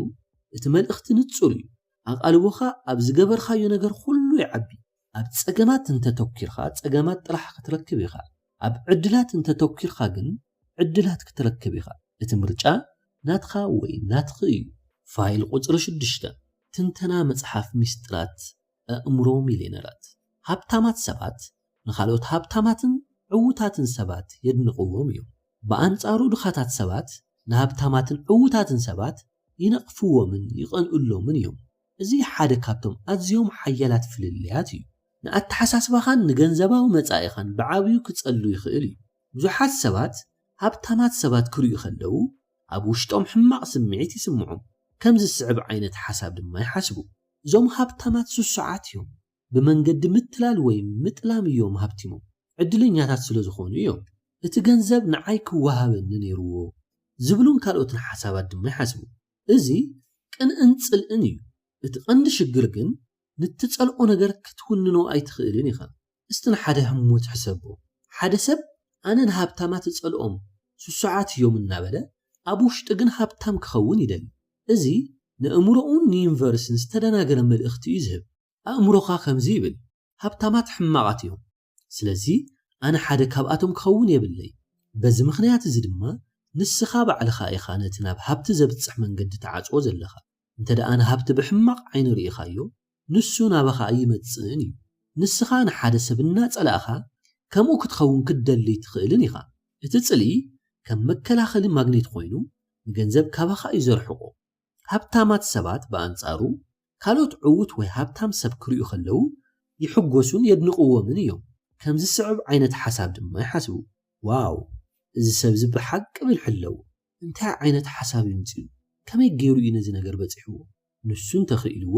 እቲ መልእኽቲ ንጹር እዩ ኣቃልቦኻ ኣብ ዝገበርካዮ ነገር ኩሉ ይዓቢ ኣብ ጸገማት እንተተኪርካ ጸገማት ጥራሕ ክትረክብ ኢኻ ኣብ ዕድላት እንተተኪርካ ግን ዕድላት ክትረክብ ኢኻ እቲ ምርጫ ናትካ ወይ ናትኺ እዩ ፋይል ቁጽሪ 6 ትንተና መጽሓፍ ሚስጥራት ኣእምሮ ሚሊዮነራት ሃብታማት ሰባት ንኻልኦት ሃብታማትን ዕውታትን ሰባት የድንቕዎም እዮም ብኣንጻሩ ድኻታት ሰባት ንሃብታማትን ዕውታትን ሰባት ይነቕፍዎምን ይቐንኡሎምን እዮም እዚ ሓደ ካብቶም ኣዝዮም ሓያላት ፍልልያት እዩ ንኣተሓሳስባኻን ንገንዘባዊ መጻኢኻን ብዓብዩ ክጸሉ ይኽእል እዩ ብዙሓት ሰባት ሃብታማት ሰባት ክርእዩ ከለዉ ኣብ ውሽጦም ሕማቕ ስምዒት ይስምዖም ከም ዝስዕብ ዓይነት ሓሳብ ድማ ይሓስቡ እዞም ሃብታማት ስሱዓት እዮም ብመንገዲ ምትላል ወይ ምጥላም እዮም ሃብቲሞም ዕድለኛታት ስለ ዝኾኑ እዮም እቲ ገንዘብ ንዓይ ክወሃበኒ ነይርዎ ዝብሉን ካልኦትን ሓሳባት ድማ ይሓስቡ እዚ ቅንእን ጽልእን እዩ እቲ ቀንዲ ሽግር ግን ንትጸልኦ ነገር ክትውንኖ ኣይትኽእልን ኢኻ እስቲ ንሓደ ህሙት ሕሰቦ ሓደ ሰብ ኣነ ንሃብታማት እጸልኦም ስሱዓት እዮም እናበለ ኣብ ውሽጢ ግን ሃብታም ክኸውን ይደሊ እዚ ንእምሮኡን ንዩኒቨርስን ዝተደናገረ መልእኽቲ እዩ ዝህብ ኣእምሮኻ ከምዚ ይብል ሃብታማት ሕማቓት እዮም ስለዚ ኣነ ሓደ ካብኣቶም ክኸውን የብለይ በዚ ምኽንያት እዚ ድማ ንስኻ ባዕልኻ ኢኻ ነቲ ናብ ሃብቲ ዘብጽሕ መንገዲ ተዓጽዎ ዘለኻ እንተደኣ ንሃብቲ ብሕማቕ ዓይኒ ርኢኻዮ ንሱ ናባኻ ኣይመጽእን እዩ ንስኻ ንሓደ ሰብ እናጸላእኻ ከምኡ ክትኸውን ክደሊ ትኽእልን ኢኻ እቲ ጽልኢ ከም መከላኸሊ ማግኔት ኮይኑ ንገንዘብ ካባኻ እዩ ዘርሕቆ ሃብታማት ሰባት ብኣንጻሩ ካልኦት ዕውት ወይ ሃብታም ሰብ ክርእዩ ከለዉ ይሕጎሱን የድንቕዎምን እዮም ከም ዝስዕብ ዓይነት ሓሳብ ድማ ይሓስቡ ዋው እዚ ሰብ እዚ ብሓቂ ብልሕለዉ እንታይ ዓይነት ሓሳብ ይምጽኡ ከመይ ገይሩ እዩ ነዚ ነገር በፂሕዎ ንሱ እንተኽኢልዎ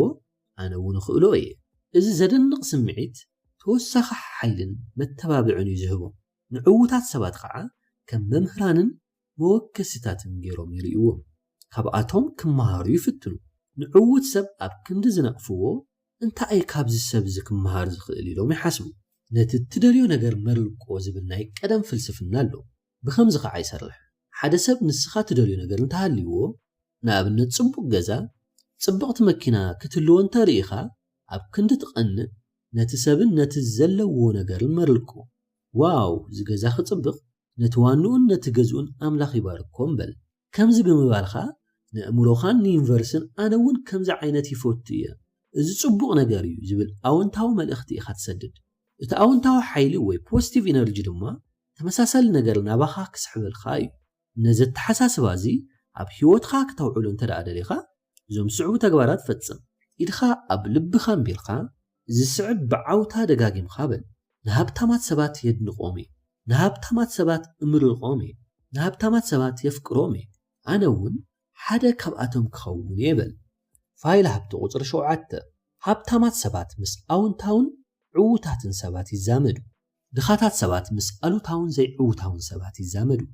ኣነ እውን እኽእሎ እየ እዚ ዘደንቕ ስምዒት ተወሳኺ ሓይልን መተባብዕን እዩ ዝህቦ ንዕውታት ሰባት ከዓ ከም መምህራንን መወከስታትን ገይሮም ይርእይዎም ካብኣቶም ክመሃሩ ይፍትኑ ንዕውት ሰብ ኣብ ክንዲ ዝነቕፍዎ እንታይ ካብዚ ሰብ እዚ ክመሃር ዝኽእል ኢሎም ይሓስቡ ነቲ ትደልዮ ነገር መርልቆ ዝብል ናይ ቀደም ፍልስፍና ኣሎ ብከምዚ ከዓ ይሰርሕ ሓደ ሰብ ንስኻ ትደልዮ ነገር እንተሃልይዎ ንኣብነት ጽቡቕ ገዛ ጽቡቕቲ መኪና ክትህልዎ እንተርኢኻ ኣብ ክንዲ ትቐንእ ነቲ ሰብን ነቲ ዘለዎ ነገር መርልቆ ዋው እዚ ገዛ ክጽብቕ ነቲ ዋንኡን ነቲ ገዝኡን ኣምላኽ ይባርኮም በል ከምዚ ብምባልኻ نأمروخان نينفرسن أنا ون كم زع عينتي فوتية إذا تصبغ نجاريو زبل أون تاو ملأختي أخذ سدد إذا أون تاو حيلي وي بوستيف إنرجي دما تمساسل نجارنا بخاك سحب الخايب نزت حساس بازي أب هيوت خاك توعلون ترى أدريخا زوم سعو تجبرات فتسم إدخا أب لب خان بيلخا زي سعب بعوتها دقاقي مخابل نهاب تامات سبات يد نقومي نهاب تامات سبات أمر القومي نهاب تامات سبات يفكرومي أنا ون حدا كبأتهم كخون يبل فايل هبتو قطر شوعته هاب تامات سبات مس أون تاون عوتات سبات يزامدو دخاتات سبات مس ألو تاون زي عوتاون سبات يزامدو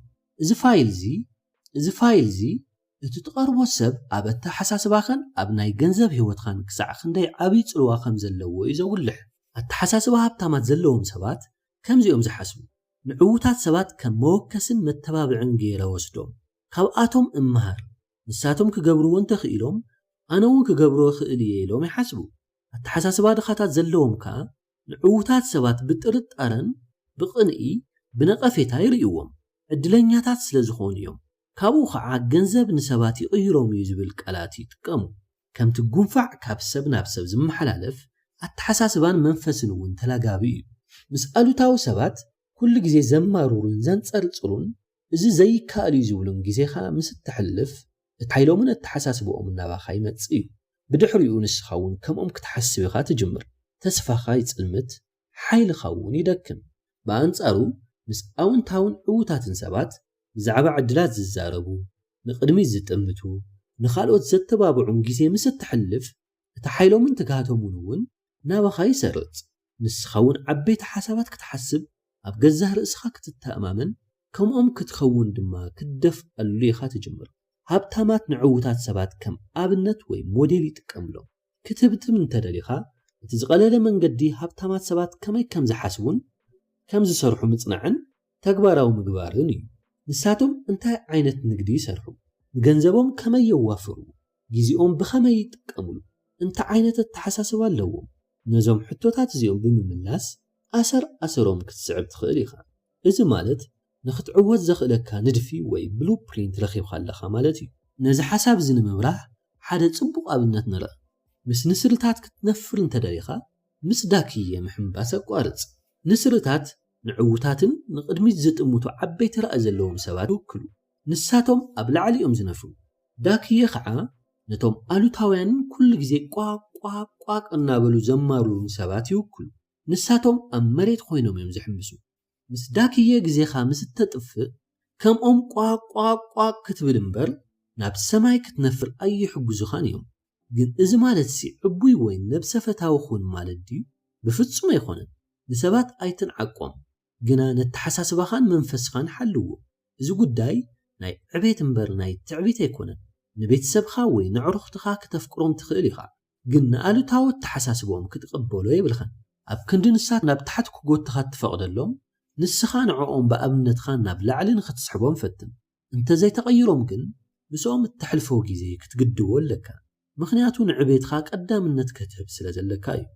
إذا فايل زي تتقربو السب أبتا حساس باخن أبناي جنزب هيوت خان كسع خندي عبيد سلوا خمزل لو يزولح التحساس بها تامات زلوهم سبات كم زيهم زحسبو نعوتات سبات كم موكسن متبابعن غيره وسدوم كاباتهم امهار نساتهم كقبرو وانتخيلهم أنا ون كقبرو خئلي لهم يحسبو التحساس بها دخاتات زلوهم كا نعوتات سبات بترد أرن بقنئي بنقفيتا يريوهم الدلنياتات سلزخون يوم كابو خعا جنزب نسبات يقيروم يزبل كالاتي تقامو كم تقنفع كابسب نابسب زم حلالف التحساسبان منفسن وانتلاقابي مسألو تاو سبات كل جزي زمارورون زنصر صرون زي كالي زولون جزيخا مستحلف تحيلو من التحساسبو من ناباخا يمصيو بدحريو نسخاون كم كتحسبيخا تجمر تسفاخا يصلمت حيل خاون يدكم بانصارو مس اون تاون عوتاتن سبات زعبا عدلات ززاربو نقدمي زتمتو نخالوت زتبابعون جزي مستحلف تحيلو من تكاتهم ونون ناباخا يسرط نسخاون عبيت حسابات كتحسب أب جزه رأسخا كتتأمامن كم كتخون دما كدف الليخا تجمر هابتامات نعوتات سبات كم آبنت وي موديلي تكملو كتبت من تدليخا تزغلل من قدي هابتامات سبات كم زحاسبون كم زسرحو مصنعن تقباراو مقبارني نساتهم انتا عينت نقدي سرحو نجنزبهم كما يوافرو جيزيهم بخما يتكملو انتا عينت التحساسوا اللوم نزوم حتوتات زيهم بمملاس أسرهم كتسعب تخيليخا إذا مالت نختعوات زخلكا ندفي وي بلو برينت رخيب خالخا مالتي نزا حساب زين ممراح حدا تصبق أبنات نرى مس نسرتات كتنفر انتداريخا مس داكية محمباسا قوارц نسرتات نعوتاتن نقدميت زت اموتو عبيت رأز اللهم سباتو كلو نساتهم أبلع عليهم زنفو داكية خعا نتوم آلو تاوين كل جزي قواق النابلو زمارو نسابات يوكلو نساتهم أمريت خوينهم يمزحمسو مس داكية جزي خامس تطفئ كم قواق كتب المبر ناب السماي كتنفر أي حق زخانيهم جن إذا مالت سي عبوي وين نبسفتاو خون مالدي بفتسو ما يخونن نسابات أيتن عقوم جنا نتحساس بخان منفس خان حلوه إذا قداي ناي عبيت مبر ناي تعبيت يكونن نبيت سبخا وي نعرختخا كتفكرهم تخيليخا قلنا آلو تاو التحساسبهم كتقبلوا يبلخن أب كندو نسات ناب تحتكو قوت تخات تفقدلهم نسخا نعوهم بأبنت خان ناب لعلن ختسحبهم فتن انت زي تغيرهم قن بسوهم التحلفو جيزي كتقدوا لك مخنياتون عبيت خاك قدام النت كتب سلازلكاي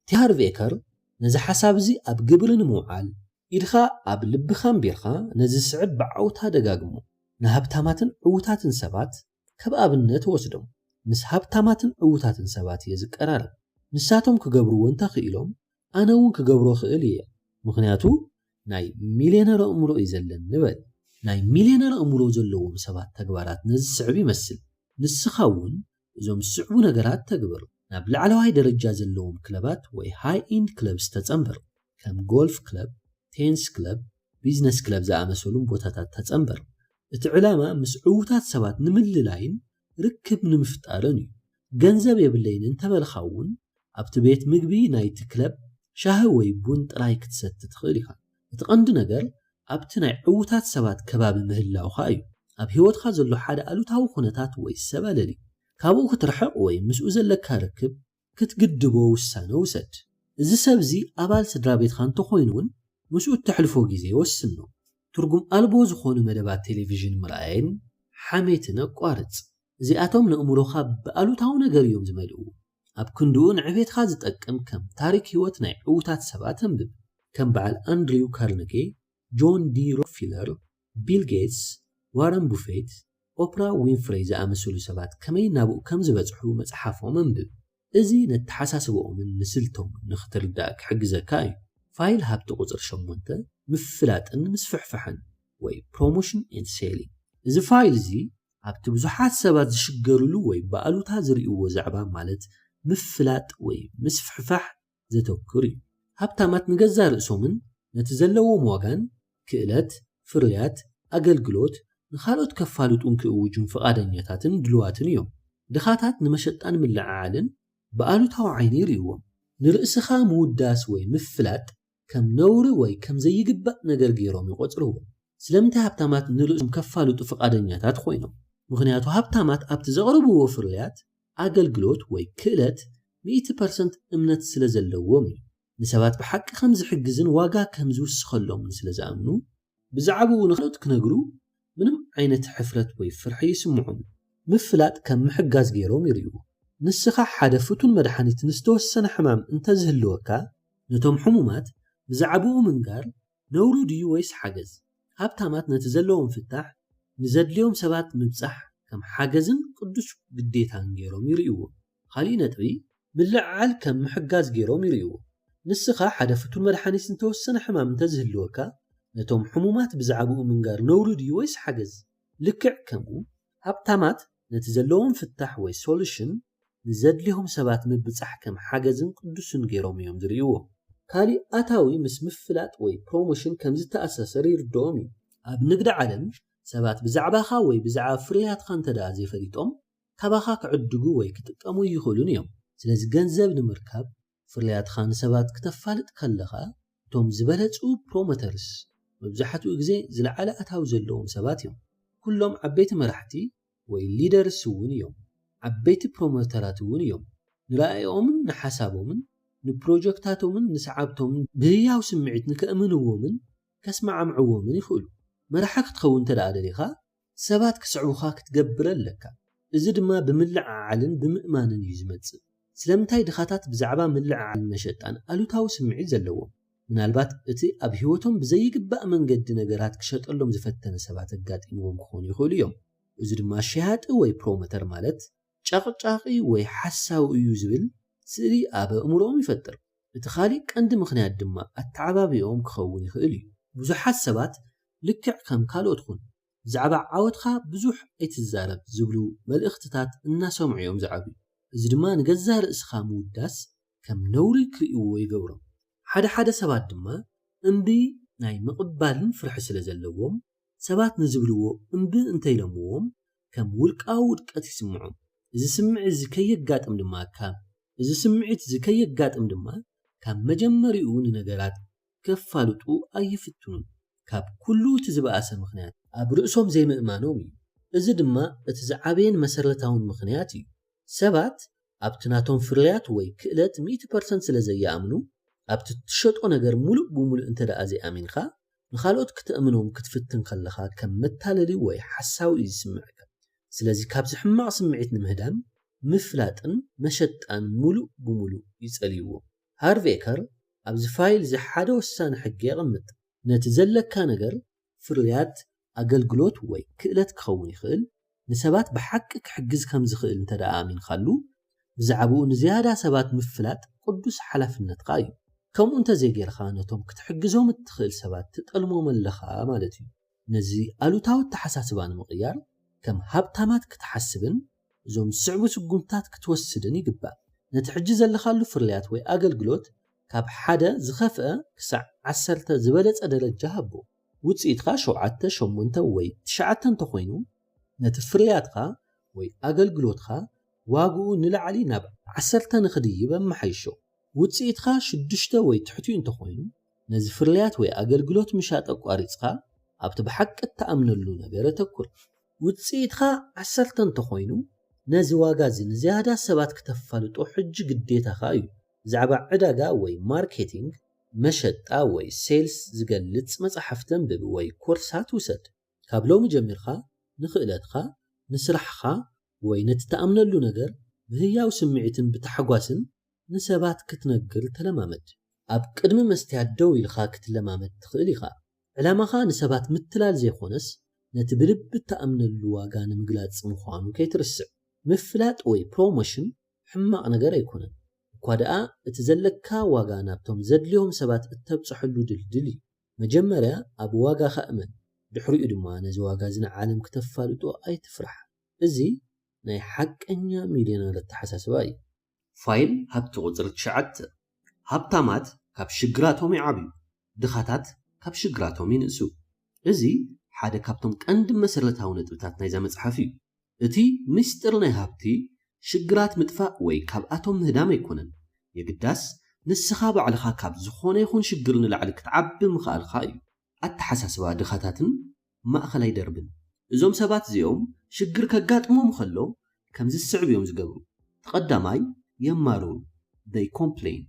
تيهار فيكر نزا حساب زي أب قبل نموعال إدخا أب لبخان بيرخا نزي سعب بعوتها دقاقمو نهبتاماتن عوتاتن سبات كبأبنت وسدهم مس هبتاماتن عوتاتن سبات يزق قرار نساتهم كقبرو وانتخيلهم أنا ون كقبرو خيلية مخنياتو ناي مليونر أمرو إزلن نبال ناي مليونر أمرو زلوهم سبات تقبارات نز سعبي مسل نسخاون إزوم سعبو نقرات تقبر نابل على هاي درجة زلوهم كلابات وي هاي إند كلابس تتأمبر كم غولف كلاب تينس كلاب بيزنس كلاب زي أمسولون بوتاتات تتأمبر اتعلامة مسعوتات سبات نمل لاين ركب نمفتارني جنزب يبلين انتبه الخاون أبت بيت مقبي نايت كلاب شاهوي بونت رايك تستت خيليها اتقند نقر أبت ناي عوتات سبات كباب المهلا وخايو أب هيوت خازلو حدا ألو تاو خونتات وي السباللي كابو كترحق وي مسؤوزل لك هركب كتقدبو وسانو وسد إذا سبزي أبال سدرابيت خان تخوينون مسؤول تحلفو جيزي وسنو ترجم ألبو زخون مدبات تلفزيون مرأين حميتنا قارц زياتهم نأمرو خاب بألو تاو نقر يوم زملو أب كندون عبيت خازت أكم كم تاريخ هوتنا عوتات سبات هنبب كم بعل أندريو كارنيجي جون دي روكفيلر بيل غيتس وارن بوفيت ኦፕራ ዊንፍሬይ ዝኣመሰሉ ሰባት ከመይ ናብኡ ከም ዝበጽሑ መጽሓፎም እንብብ እዚ ነተሓሳስበኦምን ንስልቶም ንኽትርዳእ ክሕግዘካ እዩ ፋይል ሃብቲ ቁጽር 8 ምፍላጥን ምስፍሕፋሕን ወይ ፕሮሞሽን ኤንድ ሴሊንግ እዚ ፋይል እዚ ኣብቲ ብዙሓት ሰባት ዝሽገሩሉ ወይ በኣሉታ ዝርእይዎ ዛዕባ ማለት ምፍላጥ ወይ ምስፍሕፋሕ ዘተኩር እዩ ሃብታማት ንገዛ ርእሶምን ነቲ ዘለዎም ዋጋን ክእለት ፍርያት ኣገልግሎት ንኻልኦት ከፋልጡን ክእውጁን ፈቃደኛታትን ድልዋትን እዮም ድኻታት ንመሸጣን ምልዓዓልን በኣሉታዊ ዓይኒ ይርእይዎም ንርእስኻ ምውዳስ ወይ ምፍላጥ ከም ነውሪ ወይ ከም ዘይግባእ ነገር ገይሮም ይቆጽርዎ ስለምንታይ ሃብታማት ንርእሶም ከፋልጡ ፈቃደኛታት ኮይኖም ምክንያቱ ሃብታማት ኣብቲ ዘቕርብዎ ፍርያት ኣገልግሎት ወይ ክእለት 100% እምነት ስለ ዘለዎም እዩ ንሰባት ብሓቂ ከም ዝሕግዝን ዋጋ ከም ዝውስኸሎምን ስለ ዝኣምኑ ብዛዕባኡ ንኻልኦት ክነግሩ ምንም ዓይነት ሕፍረት ወይ ፍርሒ ይስምዖም ምፍላጥ ከም ምሕጋዝ ገይሮም ይርእዩ ንስኻ ሓደ ፍቱን መድሓኒት ንዝተወሰነ ሕማም እንተዝህልወካ ነቶም ሕሙማት ብዛዕባኡ ምንጋር ነውሩ ድዩ ወይስ ሓገዝ ሃብታማት ነቲ ዘለዎም ፍታሕ ንዘድልዮም ሰባት ምብጻሕ ከም ሓገዝን ቅዱስ ግዴታን ገይሮም ይርእይዎ ካልእ ነጥቢ ምልዓዓል ከም ምሕጋዝ ገይሮም ይርእይዎ ንስኻ ሓደ ፍቱን መድሓኒት እንተወሰነ ሕማም እንተዝህልወካ ነቶም ሕሙማት ብዛዕባኡ ምንጋር ነውሩ ድዩ ወይስ ሓገዝ ልክዕ ከምኡ ሃብታማት ነቲ ዘለዎም ፍታሕ ወይ ሶሉሽን ንዘድልዮም ሰባት ምብጻሕ ከም ሓገዝን ቅዱስን ገይሮም እዮም ዝርእይዎ ካልእ ኣታዊ ምስ ምፍላጥ ወይ ፕሮሞሽን ከም ዝተኣሳሰር ይርድኦም እዩ ኣብ ንግዲ ዓለም ሰባት ብዛዕባኻ ወይ ብዛዕባ ፍርያትካ እንተደኣ ዘይፈሊጦም ካባኻ ክዕድጉ ወይ ክጥቀሙ ይኽእሉን እዮም ስለዚ ገንዘብ ንምርካብ ፍርያትካ ንሰባት ክተፋልጥ ከለኻ እቶም ዝበለጹ ፕሮሞተርስ መብዛሕትኡ ግዜ ዝለዓለ ኣታዊ ዘለዎም ሰባት እዮም ኩሎም ዓበይቲ መራሕቲ ወይ ሊደርስ እውን እዮም ዓበይቲ ፕሮሞተራት እውን እዮም ንራእዮምን ንሓሳቦምን ንፕሮጀክታቶምን ንሰዓብቶምን ብህያው ስምዒት ንከእምንዎምን ከስማዓምዕዎምን ይኽእሉ መራሒ ክትኸውን ተደኣ ደሊኻ ሰባት ክስዕቡኻ ክትገብር ኣለካ እዚ ድማ ብምልዓዓልን ብምእማንን እዩ ዝመጽእ ስለምንታይ ድኻታት ብዛዕባ ምልዓዓልን መሸጣን ኣሉታዊ ስምዒት ዘለዎም ምናልባት እቲ ኣብ ህይወቶም ብዘይግባእ መንገዲ ነገራት ክሸጠሎም ዝፈተነ ሰባት ኣጋጢምዎም ክኾኑ ይኽእሉ እዮም እዚ ድማ ሸያጢ ወይ ፕሮሞተር ማለት ጨቕጫቂ ወይ ሓሳዊ እዩ ዝብል ስእሊ ኣብ ኣእምሮኦም ይፈጥር እቲ ካልእ ቀንዲ ምኽንያት ድማ ኣተዓባቢኦም ክኸውን ይኽእል እዩ ብዙሓት ሰባት ልክዕ ከም ካልኦት ኹን ብዛዕባ ዓወትካ ብዙሕ ኣይትዛረብ ዝብሉ መልእኽትታት እናሰምዑ እዮም ዝዓብዩ እዚ ድማ ንገዛ ርእስኻ ምውዳስ ከም ነውሪ ክርእይዎ ይገብሮም ሓደ ሰባት ድማ እምቢ ናይ ምቕባልን ፍርሒ ስለ ዘለዎም ሰባት ንዝብልዎ እምቢ እንተይለምዎም ከም ውልቃዊ ውድቀት ይስምዖም እዚ ስምዒት ዝከየጋጥም ድማ ካብ መጀመሪኡ ንነገራት ከፋልጡ ኣይፍትኑን ካብ ኩሉ እቲ ዝበኣሰ ምኽንያት ኣብ ርእሶም ዘይምእማኖም እዩ እዚ ድማ እቲ ዝዓበየን መሰረታውን ምኽንያት እዩ ሰባት ኣብቲ ናቶም ፍርያት ወይ ክእለት 100% ስለ ዘይኣምኑ ኣብቲ ትሸጦ ነገር ሙሉእ ብምሉእ እንተደኣ ዘይኣሚንካ ንኻልኦት ክትእምኖም ክትፍትን ከለኻ ከም መታለሊ ወይ ሓሳዊ እዩ ዝስምዐካ ስለዚ ካብዚ ሕማቕ ስምዒት ንምህዳም ምፍላጥን መሸጣን ሙሉእ ብምሉእ ይጸልይዎ ሃርቪ ኤከር ኣብዚ ፋይል ሓደ ወሳኒ ሕጊ የቕምጥ ነቲ ዘለካ ነገር ፍርያት ኣገልግሎት ወይ ክእለት ክኸውን ይኽእል ንሰባት ብሓቂ ክሕግዝ ከም ዝኽእል እንተደኣ ኣሚንካሉ ብዛዕባኡ ንዝያዳ ሰባት ምፍላጥ ቅዱስ ሓላፍነትካ እዩ ከምኡ እንተዘይጌርካ ነቶም ክትሕግዞም እትኽእል ሰባት ትጠልሞም ኣለኻ ማለት እዩ ነዚ ኣሉታዊ ተሓሳስባ ንምቕያር ከም ሃብታማት ክትሓስብን እዞም ዝስዕቡ ስጉምታት ክትወስድን ይግባእ ነቲ ሕጂ ዘለኻሉ ፍርያት ወይ ኣገልግሎት ካብ 1 ዝኸፍአ ክሳዕ 10 ዝበለጸ ደረጃ ሃቦ ውጽኢትካ 7 8 ወይ 9 እንተኾይኑ ነቲ ፍርያትካ ወይ ኣገልግሎትካ ዋግኡ ንላዕሊ ናብ 10 ንኽድይብ ኣመሓይሾ ውጽኢትካ 6 ወይ ትሕትኡ እንተኾይኑ ነዚ ፍርያት ወይ ኣገልግሎት ምሻጥ ኣቋሪጽካ ኣብቲ ብሓቂ ተኣምነሉ ነገር ተኩር ውጽኢትካ 10 እንተኾይኑ ነዚ ዋጋ እዚ ንዝያዳ ሰባት ክተፋልጦ ሕጂ ግዴታኻ እዩ ብዛዕባ ዕዳጋ ወይ ማርኬቲንግ መሸጣ ወይ ሴልስ ዝገልጽ መጽሓፍቲ አንብብ ወይ ኮርሳት ውሰድ ካብ ሎሚ ጀሚርካ ንኽእለትካ ንስራሕኻ ወይ ነቲ ተኣምነሉ ነገር ብህያው ስምዒትን ብተሓጓስን ንሰባት ክትነግር ተለማመድ ኣብ ቅድሚ መስትያት ደው ኢልካ ክትለማመድ ትኽእል ኢኻ ዕላማኻ ንሰባት ምትላል ዘይኾነስ نتبلب تأمن واقع نمقلات سمخوانو كي ترسع مفلات وي بروموشن حما نجار يكونن كواداء اتزلكا واقع نابتهم زد لهم سبات التبصحلو دلدلي مجمرة أبو واقع خأمن دحريق دمانا زواقع زنا عالم كتفالتو أي تفرح إزي ناي حق أنيا مليون للتحساس واي فايل هبتو غزرت شعدت هبتامات كاب شجراتهم يعبيو دخاتات كاب شجراتهم ينقسو إزي حدا كابتم كأند مسرلتها ونتبتات نايزا مصحفيو إتي مستر ناي هبتي شجرات مدفاء وي كاب أتوم هدام يكونن يقداس نسخاب على كاب زخونة يكون شجرن لعلك تعب مخال خايو التحساس وا دخاتاتن ما أخلي دربن إزوم سبات زيوم شجر كقات مو مخلو كم زي السعب يوم زقبرو تقدماي يمارون they complain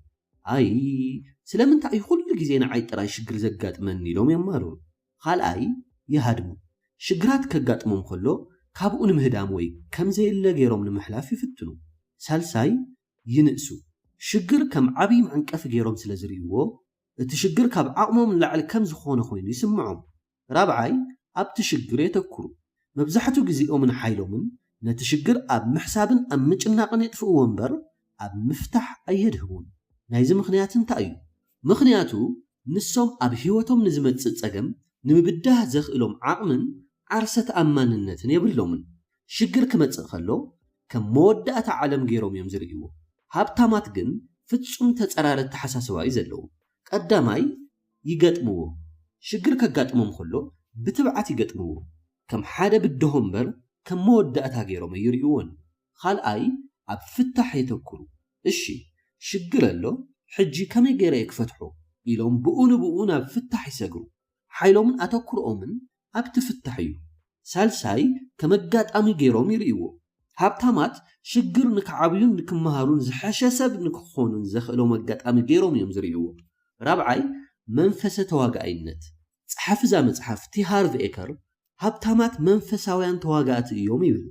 أي سلام أي كل جزينا عيد راي شجر زقات مني لوم يمارون خال أي يهدمو شجرات كقات مو مخلو كابون مهدام وي كم زي اللي جيروم المحلاف يفتنو سالساي ينقسو شجر كم عبي عن كف جيروم سلازريوو التشجر كاب عقمهم لعل كم زخونه خوين يسمعهم رابعاي أب تشجر يتكرو مبزحتو جزيئو من حيلو من نتشجر أب محسابن أم مجناقن يطفئو ومبر أب مفتح أيدهون نايز مخنياتن تأيو مخنياتو نسوم أب هيوتهم نزمت ستساقم نمبداه زخئلهم عقمن عرسة أمان النتن يبلومن شجر كمتسن خلو كم مودات عالم جيروم يمزريوو هابتامات جن فتشم تتقرار التحساسوا يزلو قداماي يقطمو شجر كقطمهم خلو بتبعات يقطمو كم حدا بدهم بر كم مودات غيرهم يريون خالأي اب فتح يتكرو اشي شجر له حجي كم يغير يكفتحو يلوم بؤون اب فتح يسغرو حيلوم اتكرو من اب تفتحيو سالساي كم قطامي غيرهم يريو هابتامات شجر نكعبيون نكمهارون زحشسب نكخونون زخلو مقطامي غيرهم يمزريو رابعاي منفسه تواقعينت صحف ذا مصحف تي هارف ايكر هابتامات منفساوያን ተዋጋእቲ እዮም ይብል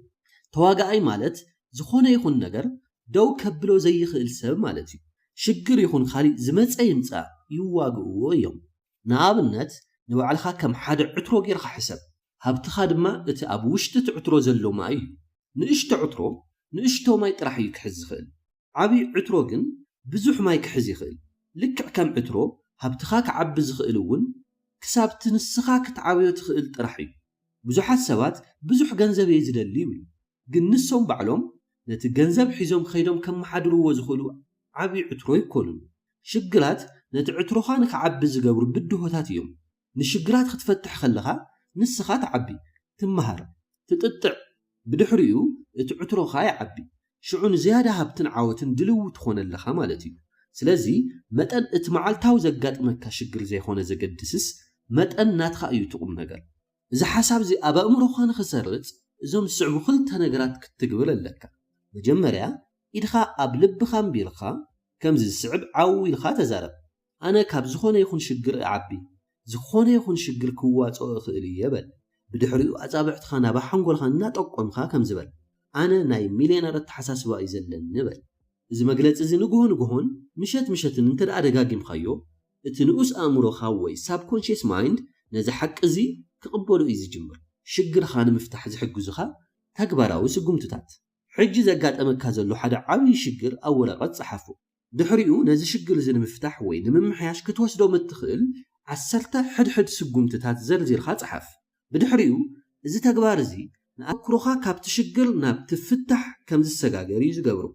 ተዋጋኣይ ማለት ዝኾነ ይኹን ነገር ደው ከብሎ ዘይኽእል ሰብ ማለት እዩ ሽግር ይኹን ካሊ ዝመፀ ይምፃ ይዋግእዎ እዮም ንኣብነት ንባዕልኻ ከም ሓደ ዕትሮ ጌርካ ሕሰብ ሃብትኻ ድማ እቲ ኣብ ውሽጢ ዕትሮ ዘሎ ማይ እዩ ንእሽቶ ዕትሮ ንእሽቶ ማይ ጥራሕ እዩ ክሕዝ ዝኽእል ዓብይ ዕትሮ ግን ብዙሕ ማይ ክሕዝ ይኽእል ልክዕ ከም ዕትሮ ሃብትኻ ክዓቢ ዝኽእል እውን ክሳብ ትንስኻ ክትዓብዮ ትኽእል ጥራሕ እዩ ብዙሓት ሰባት ብዙሕ ገንዘብ ይዝደሊ ይብሉ ግን ንሶም ባዕሎም ነቲ ገንዘብ ሒዞም ከይዶም ከመሓድርዎ ዝኽእሉ ዓብይ ዕትሮ ይኮኑን ሽግራት ነቲ ዕትሮኻ ንክዓቢ ዝገብሩ ብድሆታት እዮም ንሽግራት ክትፈትሕ ከለኻ ንስኻ ትዓቢ ትመሃር ትጥጥዕ ብድሕሪኡ እቲ ዕትሮኻ ይዓቢ ሽዑን ዝያዳ ሃብትን ዓወትን ድልው ትኾነለኻ ማለት እዩ ስለዚ መጠን እቲ መዓልታዊ ዘጋጥመካ ሽግር ዘይኾነ ዘገድስስ መጠን ናትኻ እዩ ትቁም ነገር እዚ ሓሳብ እዚ ኣብ ኣእምሮኻ ንኽሰርጽ እዞም ዝስዕቡ ክልተ ነገራት ክትግብር ኣለካ መጀመርያ ኢድኻ ኣብ ልብኻ ኣንቢርካ ከምዚ ዝስዕብ ዓው ኢልካ ተዛረብ ኣነ ካብ ዝኾነ ይኹን ሽግር ኣዓቢ ዝኾነ ይኹን ሽግር ክዋፅኦ እኽእል እየ በል ብድሕሪኡ ኣጻብዕትኻ ናብ ሓንጎልካ እናጠቆምካ ከም ዝበል ኣነ ናይ ሚልዮነር ተሓሳስባ እዩ ዘለኒ በል እዚ መግለፂ እዚ ንግሆን ምሸትን እንተደኣ ደጋጊምካዮ እቲ ንኡስ ኣእምሮኻ ወይ ሳብኮንሽስ ማይንድ ነዚ ሓቂ እዚ ክቕበሉ እዩ ዝጅምር ሽግርኻ ንምፍታሕ ዝሕግዙኻ ተግባራዊ ስጉምትታት ሕጂ ዘጋጠመካ ዘሎ ሓደ ዓብይ ሽግር ኣብ ወረቐት ፀሓፉ ድሕሪኡ ነዚ ሽግር እዚ ንምፍታሕ ወይ ንምምሕያሽ ክትወስዶ ምትኽእል 10 ሕድሕድ ስጉምትታት ዘርዚርካ ፀሓፍ ብድሕሪኡ እዚ ተግባር እዚ ንኣኩሮኻ ካብቲ ሽግር ናብ ትፍታሕ ከም ዝሰጋገር እዩ ዝገብሩ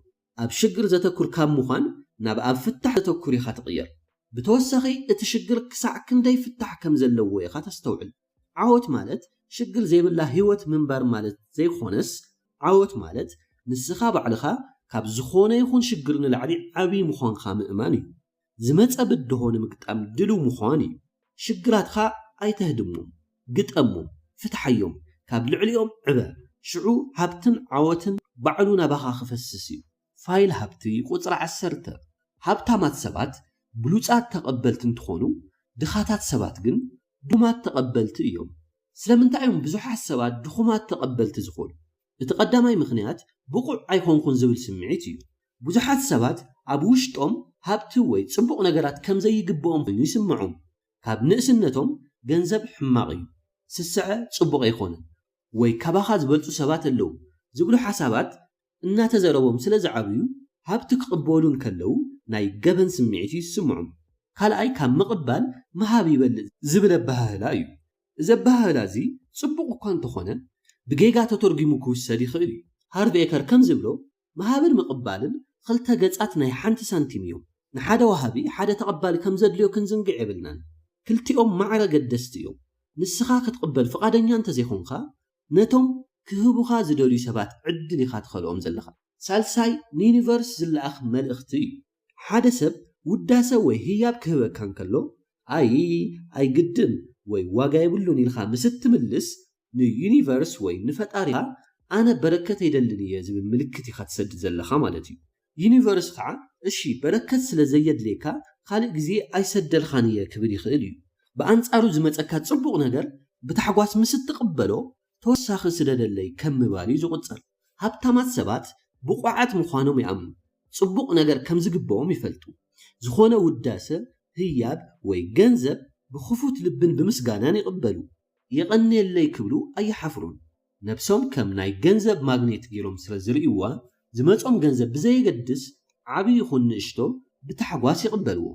ኣብ ሽግር ዘተኩር ካብ ምዃን ናብ ኣብ ፍታሕ ዘተኩር ኢኻ ትቕየር ብተወሳኺ እቲ ሽግር ክሳዕ ክንደይ ፍታሕ ከም ዘለዎ ኢኻ ተስተውዕል ዓወት ማለት ሽግር ዘይብላ ህይወት ምንባር ማለት ዘይኾነስ ዓወት ማለት ንስኻ ባዕልኻ ካብ ዝኾነ ይኹን ሽግር ንላዕሊ ዓብይ ምዃንካ ምእማን እዩ ዝመፀ ብድሆ ንምግጣም ድልው ምዃን እዩ ሽግራትካ ኣይተህድሞም ግጠሞም ፍትሓዮም ካብ ልዕሊኦም ዕበ ሽዑ ሃብትን ዓወትን ባዕሉ ናባኻ ክፈስስ እዩ ፋይል ሃብቲ ቁፅሪ 10 ሃብታማት ሰባት ብሉፃት ተቐበልቲ እንትኾኑ ድኻታት ሰባት ግን ድኹማት ተቐበልቲ እዮም ስለምንታይ እዮም ብዙሓት ሰባት ድኹማት ተቐበልቲ ዝኾኑ እቲ ቀዳማይ ምኽንያት ብቑዕ ኣይኮንኩን ዝብል ስምዒት እዩ ብዙሓት ሰባት ኣብ ውሽጦም ሃብቲ ወይ ጽቡቕ ነገራት ከም ዘይግብኦም ኮይኑ ይስምዖም ካብ ንእስነቶም ገንዘብ ሕማቕ እዩ ስስዐ ጽቡቕ ኣይኮነን ወይ ካባኻ ዝበልጹ ሰባት ኣለዉ ዝብሉ ሓሳባት እናተዘረቦም ስለ ዝዓብዩ ሃብቲ ክቕበሉን ከለዉ ናይ ገበን ስምዒት ይስምዖም ካልኣይ ካብ ምቕባል መሃብ ይበልጥ ዝብል ኣባህላ እዩ እዚ ኣባህላ እዚ ጽቡቕ እኳ እንተኾነ ብጌጋ ተተርጊሙ ክውሰድ ይኽእል እዩ ሃርቪ ኤከር ከም ዝብሎ መሃብን ምቕባልን ክልተ ገጻት ናይ ሓንቲ ሳንቲም እዮም ንሓደ ወሃቢ ሓደ ተቐባሊ ከም ዘድልዮ ክንዝንግዕ የብልናን ክልቲኦም ማዕረ ገደስቲ እዮም ንስኻ ክትቕበል ፍቓደኛ እንተዘይኾንካ ነቶም ክህቡኻ ዝደልዩ ሰባት ዕድል ኢኻ ትኸልኦም ዘለኻ ሳልሳይ ንዩኒቨርስ ዝለኣኽ መልእኽቲ እዩ ሓደ ሰብ ውዳሰ ወይ ህያብ ክህበካ እንከሎ ኣይግድን ወይ ዋጋ የብሉን ኢልኻ ምስ እትምልስ ንዩኒቨርስ ወይ ንፈጣሪኻ ኣነ በረከት የደልን እየ ዝብል ምልክት ኢኻ ትሰድድ ዘለኻ ማለት እዩ ዩኒቨርስ ከዓ እሺ በረከት ስለ ዘየድልየካ ካልእ ግዜ ኣይሰደልኻን እየ ክብል ይኽእል እዩ ብኣንጻሩ ዝመፀካ ጽቡቕ ነገር ብታሕጓስ ምስ እትቕበሎ ተወሳኺ ስለደለይ ከም ምባል እዩ ዝቑፀር ሃብታማት ሰባት ብቑዓት ምዃኖም ይኣምኑ ጽቡቕ ነገር ከም ዝግብኦም ይፈልጡ ዝኾነ ውዳሰ ህያብ ወይ ገንዘብ ብኽፉት ልብን ብምስጋናን ይቕበሉ የቐንየለይ ክብሉ ኣይሓፍሩን ነብሶም ከም ናይ ገንዘብ ማግኔት ገይሮም ስለ ዝርእይዋ ዝመጾም ገንዘብ ብዘየገድስ ዓብዪ ይኹን ንእሽቶ ብታሕጓስ ይቕበልዎ